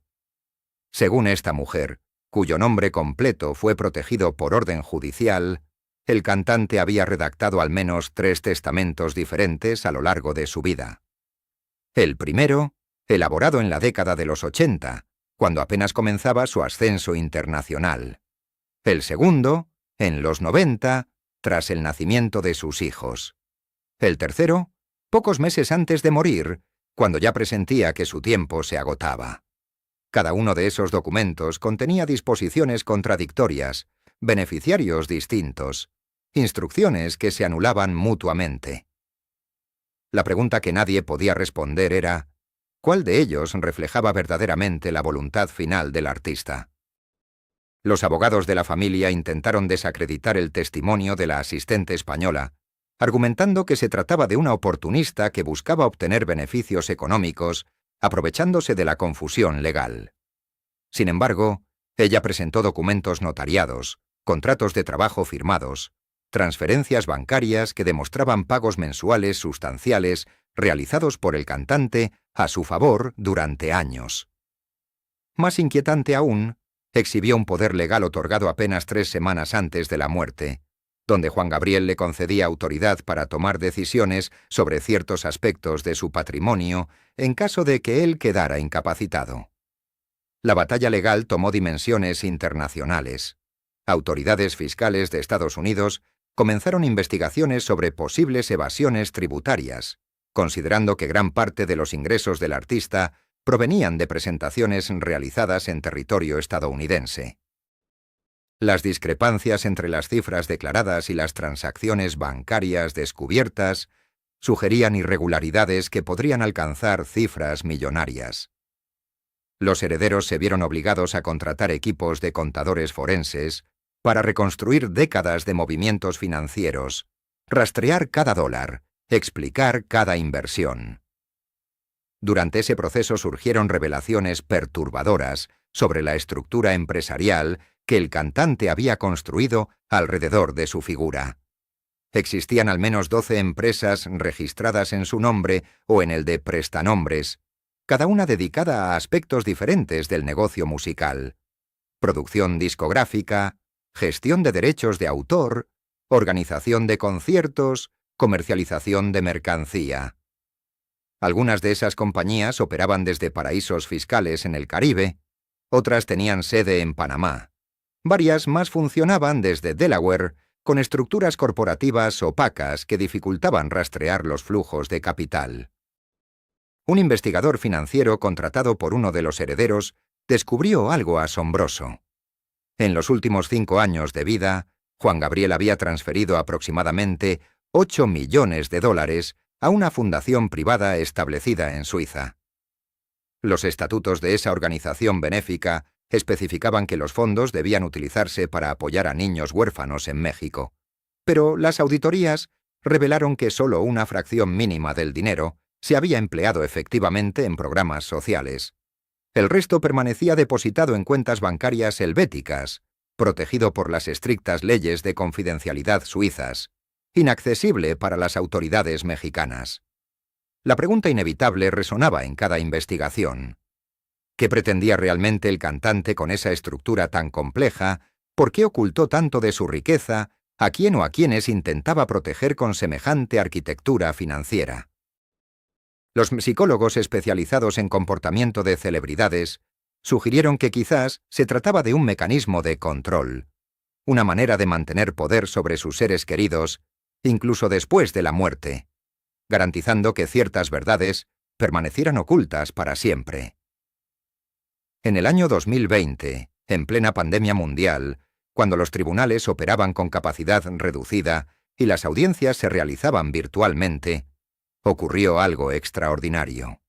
Según esta mujer, cuyo nombre completo fue protegido por orden judicial, el cantante había redactado al menos 3 testamentos diferentes a lo largo de su vida. El primero, elaborado en la década de los 80, cuando apenas comenzaba su ascenso internacional. El segundo, en los 90, tras el nacimiento de sus hijos. El tercero, pocos meses antes de morir, cuando ya presentía que su tiempo se agotaba. Cada uno de esos documentos contenía disposiciones contradictorias, beneficiarios distintos, instrucciones que se anulaban mutuamente. La pregunta que nadie podía responder era: ¿cuál de ellos reflejaba verdaderamente la voluntad final del artista? Los abogados de la familia intentaron desacreditar el testimonio de la asistente española, argumentando que se trataba de una oportunista que buscaba obtener beneficios económicos aprovechándose de la confusión legal. Sin embargo, ella presentó documentos notariados, contratos de trabajo firmados, transferencias bancarias que demostraban pagos mensuales sustanciales realizados por el cantante a su favor durante años. Más inquietante aún, exhibió un poder legal otorgado apenas 3 semanas antes de la muerte, donde Juan Gabriel le concedía autoridad para tomar decisiones sobre ciertos aspectos de su patrimonio en caso de que él quedara incapacitado. La batalla legal tomó dimensiones internacionales. Autoridades fiscales de Estados Unidos comenzaron investigaciones sobre posibles evasiones tributarias, considerando que gran parte de los ingresos del artista provenían de presentaciones realizadas en territorio estadounidense. Las discrepancias entre las cifras declaradas y las transacciones bancarias descubiertas sugerían irregularidades que podrían alcanzar cifras millonarias. Los herederos se vieron obligados a contratar equipos de contadores forenses para reconstruir décadas de movimientos financieros, rastrear cada dólar, explicar cada inversión. Durante ese proceso surgieron revelaciones perturbadoras sobre la estructura empresarial que el cantante había construido alrededor de su figura. Existían al menos 12 empresas registradas en su nombre o en el de prestanombres, cada una dedicada a aspectos diferentes del negocio musical: producción discográfica, gestión de derechos de autor, organización de conciertos, comercialización de mercancía. Algunas de esas compañías operaban desde paraísos fiscales en el Caribe, otras tenían sede en Panamá. Varias más funcionaban desde Delaware, con estructuras corporativas opacas que dificultaban rastrear los flujos de capital. Un investigador financiero contratado por uno de los herederos descubrió algo asombroso. En los últimos 5 años de vida, Juan Gabriel había transferido aproximadamente $8 millones a una fundación privada establecida en Suiza. Los estatutos de esa organización benéfica especificaban que los fondos debían utilizarse para apoyar a niños huérfanos en México, pero las auditorías revelaron que solo una fracción mínima del dinero se había empleado efectivamente en programas sociales. El resto permanecía depositado en cuentas bancarias helvéticas, protegido por las estrictas leyes de confidencialidad suizas, inaccesible para las autoridades mexicanas. La pregunta inevitable resonaba en cada investigación. ¿Qué pretendía realmente el cantante con esa estructura tan compleja? ¿Por qué ocultó tanto de su riqueza? ¿A quién o a quiénes intentaba proteger con semejante arquitectura financiera? Los psicólogos especializados en comportamiento de celebridades sugirieron que quizás se trataba de un mecanismo de control, una manera de mantener poder sobre sus seres queridos, incluso después de la muerte, garantizando que ciertas verdades permanecieran ocultas para siempre. En el año 2020, en plena pandemia mundial, cuando los tribunales operaban con capacidad reducida y las audiencias se realizaban virtualmente, Ocurrió algo extraordinario.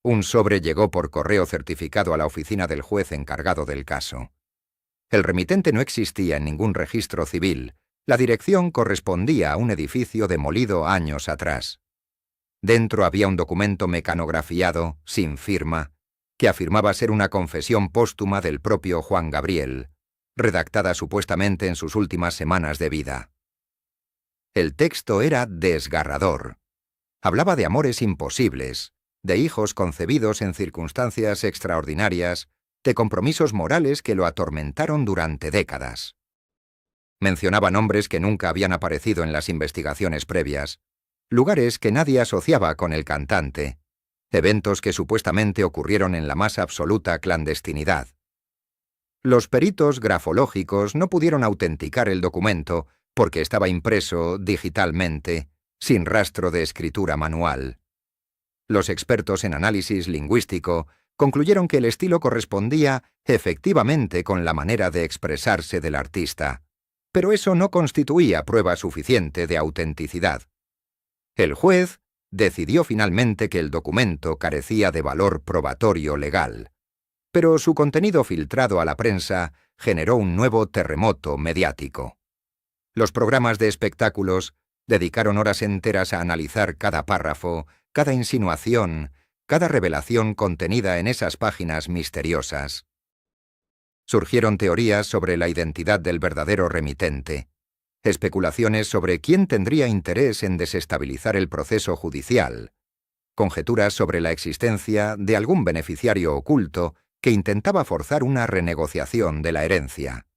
Un sobre llegó por correo certificado a la oficina del juez encargado del caso. El remitente no existía en ningún registro civil. La dirección correspondía a un edificio demolido años atrás. Dentro había un documento mecanografiado, sin firma, que afirmaba ser una confesión póstuma del propio Juan Gabriel, redactada supuestamente en sus últimas semanas de vida. El texto era desgarrador. Hablaba de amores imposibles, de hijos concebidos en circunstancias extraordinarias, de compromisos morales que lo atormentaron durante décadas. Mencionaba nombres que nunca habían aparecido en las investigaciones previas, lugares que nadie asociaba con el cantante, eventos que supuestamente ocurrieron en la más absoluta clandestinidad. Los peritos grafológicos no pudieron autenticar el documento porque estaba impreso digitalmente, sin rastro de escritura manual. Los expertos en análisis lingüístico concluyeron que el estilo correspondía efectivamente con la manera de expresarse del artista, pero eso no constituía prueba suficiente de autenticidad. El juez decidió finalmente que el documento carecía de valor probatorio legal, pero su contenido filtrado a la prensa generó un nuevo terremoto mediático. Los programas de espectáculos dedicaron horas enteras a analizar cada párrafo, cada insinuación, cada revelación contenida en esas páginas misteriosas. Surgieron teorías sobre la identidad del verdadero remitente, especulaciones sobre quién tendría interés en desestabilizar el proceso judicial, conjeturas sobre la existencia de algún beneficiario oculto que intentaba forzar una renegociación de la herencia.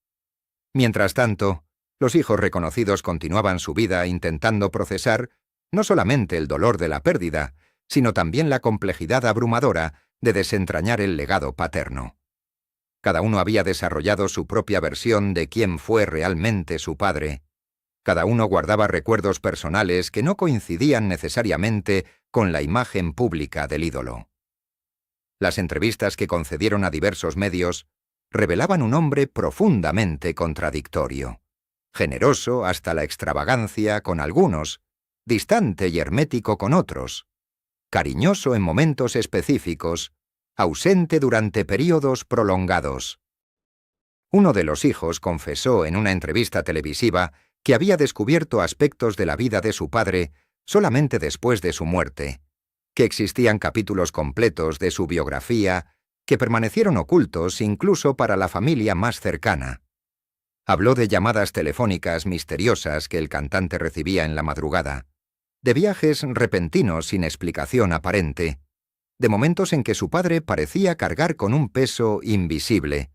Mientras tanto, los hijos reconocidos continuaban su vida intentando procesar no solamente el dolor de la pérdida, sino también la complejidad abrumadora de desentrañar el legado paterno. Cada uno había desarrollado su propia versión de quién fue realmente su padre. Cada uno guardaba recuerdos personales que no coincidían necesariamente con la imagen pública del ídolo. Las entrevistas que concedieron a diversos medios revelaban un hombre profundamente contradictorio, generoso hasta la extravagancia con algunos, distante y hermético con otros, cariñoso en momentos específicos, ausente durante períodos prolongados. Uno de los hijos confesó en una entrevista televisiva que había descubierto aspectos de la vida de su padre solamente después de su muerte, que existían capítulos completos de su biografía que permanecieron ocultos incluso para la familia más cercana. Habló de llamadas telefónicas misteriosas que el cantante recibía en la madrugada, de viajes repentinos sin explicación aparente, de momentos en que su padre parecía cargar con un peso invisible,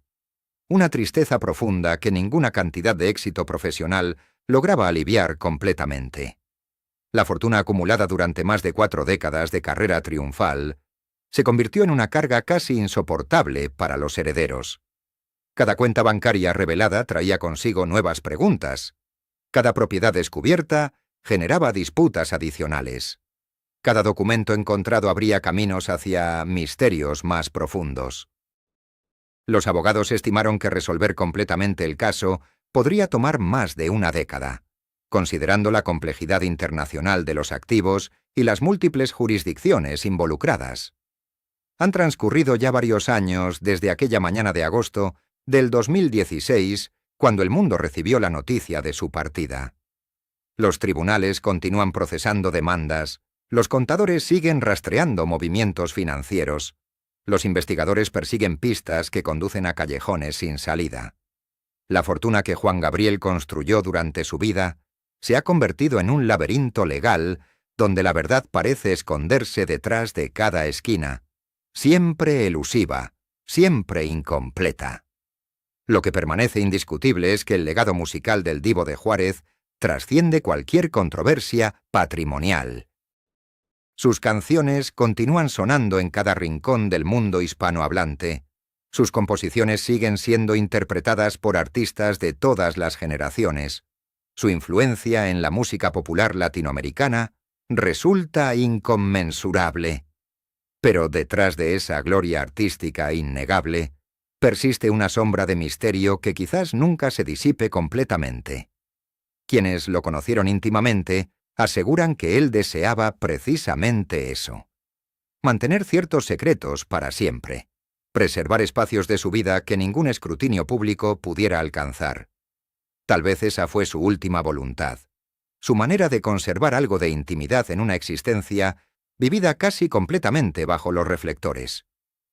una tristeza profunda que ninguna cantidad de éxito profesional lograba aliviar completamente. La fortuna acumulada durante más de 4 décadas de carrera triunfal se convirtió en una carga casi insoportable para los herederos. Cada cuenta bancaria revelada traía consigo nuevas preguntas. Cada propiedad descubierta generaba disputas adicionales. Cada documento encontrado abría caminos hacia misterios más profundos. Los abogados estimaron que resolver completamente el caso podría tomar más de una década, considerando la complejidad internacional de los activos y las múltiples jurisdicciones involucradas. Han transcurrido ya varios años desde aquella mañana de agosto del 2016, cuando el mundo recibió la noticia de su partida. Los tribunales continúan procesando demandas, los contadores siguen rastreando movimientos financieros, los investigadores persiguen pistas que conducen a callejones sin salida. La fortuna que Juan Gabriel construyó durante su vida se ha convertido en un laberinto legal donde la verdad parece esconderse detrás de cada esquina, siempre elusiva, siempre incompleta. Lo que permanece indiscutible es que el legado musical del Divo de Juárez trasciende cualquier controversia patrimonial. Sus canciones continúan sonando en cada rincón del mundo hispanohablante. Sus composiciones siguen siendo interpretadas por artistas de todas las generaciones. Su influencia en la música popular latinoamericana resulta inconmensurable. Pero detrás de esa gloria artística innegable, persiste una sombra de misterio que quizás nunca se disipe completamente. Quienes lo conocieron íntimamente aseguran que él deseaba precisamente eso. Mantener ciertos secretos para siempre. Preservar espacios de su vida que ningún escrutinio público pudiera alcanzar. Tal vez esa fue su última voluntad. Su manera de conservar algo de intimidad en una existencia vivida casi completamente bajo los reflectores.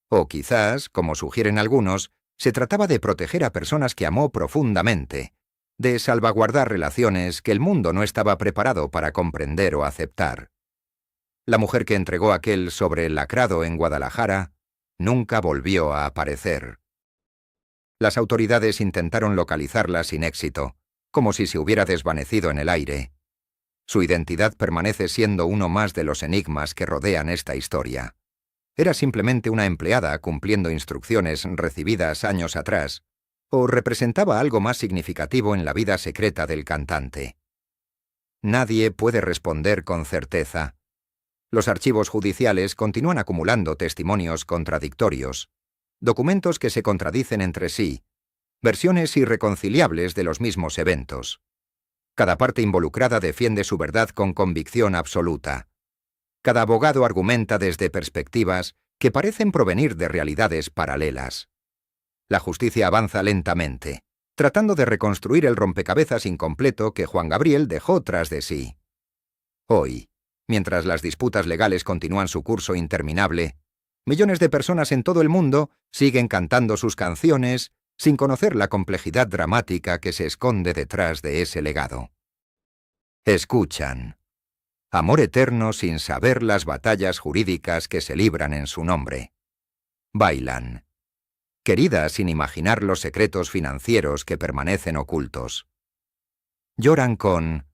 O quizás, como sugieren algunos, se trataba de proteger a personas que amó profundamente, de salvaguardar relaciones que el mundo no estaba preparado para comprender o aceptar. La mujer que entregó aquel sobre lacrado en Guadalajara nunca volvió a aparecer. Las autoridades intentaron localizarla sin éxito, como si se hubiera desvanecido en el aire. Su identidad permanece siendo uno más de los enigmas que rodean esta historia. ¿Era simplemente una empleada cumpliendo instrucciones recibidas años atrás? ¿O representaba algo más significativo en la vida secreta del cantante? Nadie puede responder con certeza. Los archivos judiciales continúan acumulando testimonios contradictorios, documentos que se contradicen entre sí, versiones irreconciliables de los mismos eventos. Cada parte involucrada defiende su verdad con convicción absoluta. Cada abogado argumenta desde perspectivas que parecen provenir de realidades paralelas. La justicia avanza lentamente, tratando de reconstruir el rompecabezas incompleto que Juan Gabriel dejó tras de sí. Hoy, mientras las disputas legales continúan su curso interminable, millones de personas en todo el mundo siguen cantando sus canciones sin conocer la complejidad dramática que se esconde detrás de ese legado. Escuchan. Amor eterno sin saber las batallas jurídicas que se libran en su nombre. Bailan. Querida sin imaginar los secretos financieros que permanecen ocultos. Lloran con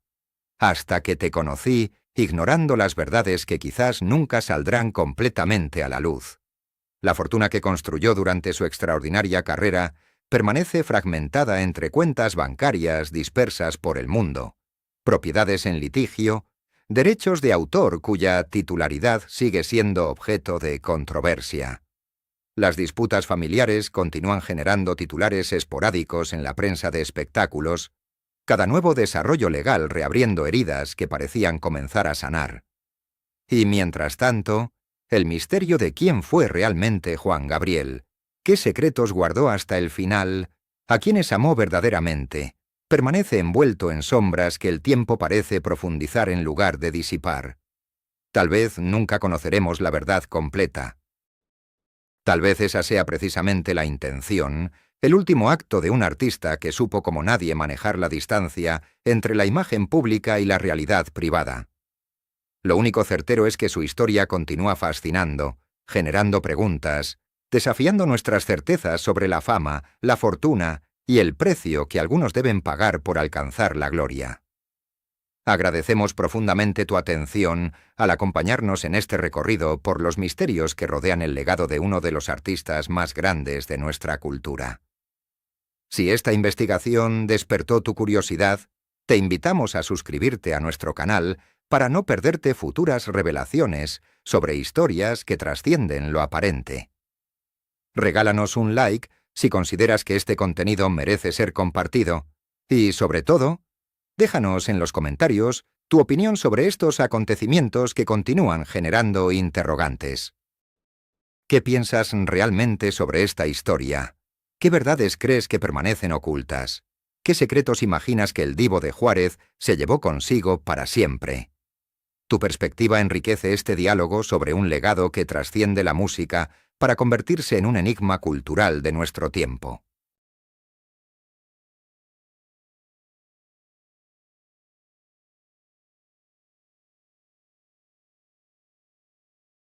hasta que te conocí, ignorando las verdades que quizás nunca saldrán completamente a la luz. La fortuna que construyó durante su extraordinaria carrera permanece fragmentada entre cuentas bancarias dispersas por el mundo, propiedades en litigio, derechos de autor cuya titularidad sigue siendo objeto de controversia. Las disputas familiares continúan generando titulares esporádicos en la prensa de espectáculos, cada nuevo desarrollo legal reabriendo heridas que parecían comenzar a sanar. Y mientras tanto, el misterio de quién fue realmente Juan Gabriel, qué secretos guardó hasta el final, a quienes amó verdaderamente, permanece envuelto en sombras que el tiempo parece profundizar en lugar de disipar. Tal vez nunca conoceremos la verdad completa. Tal vez esa sea precisamente la intención, el último acto de un artista que supo como nadie manejar la distancia entre la imagen pública y la realidad privada. Lo único certero es que su historia continúa fascinando, generando preguntas, desafiando nuestras certezas sobre la fama, la fortuna y el precio que algunos deben pagar por alcanzar la gloria. Agradecemos profundamente tu atención al acompañarnos en este recorrido por los misterios que rodean el legado de uno de los artistas más grandes de nuestra cultura. Si esta investigación despertó tu curiosidad, te invitamos a suscribirte a nuestro canal para no perderte futuras revelaciones sobre historias que trascienden lo aparente. Regálanos un like si consideras que este contenido merece ser compartido y, sobre todo, déjanos en los comentarios tu opinión sobre estos acontecimientos que continúan generando interrogantes. ¿Qué piensas realmente sobre esta historia? ¿Qué verdades crees que permanecen ocultas? ¿Qué secretos imaginas que el divo de Juárez se llevó consigo para siempre? Tu perspectiva enriquece este diálogo sobre un legado que trasciende la música para convertirse en un enigma cultural de nuestro tiempo.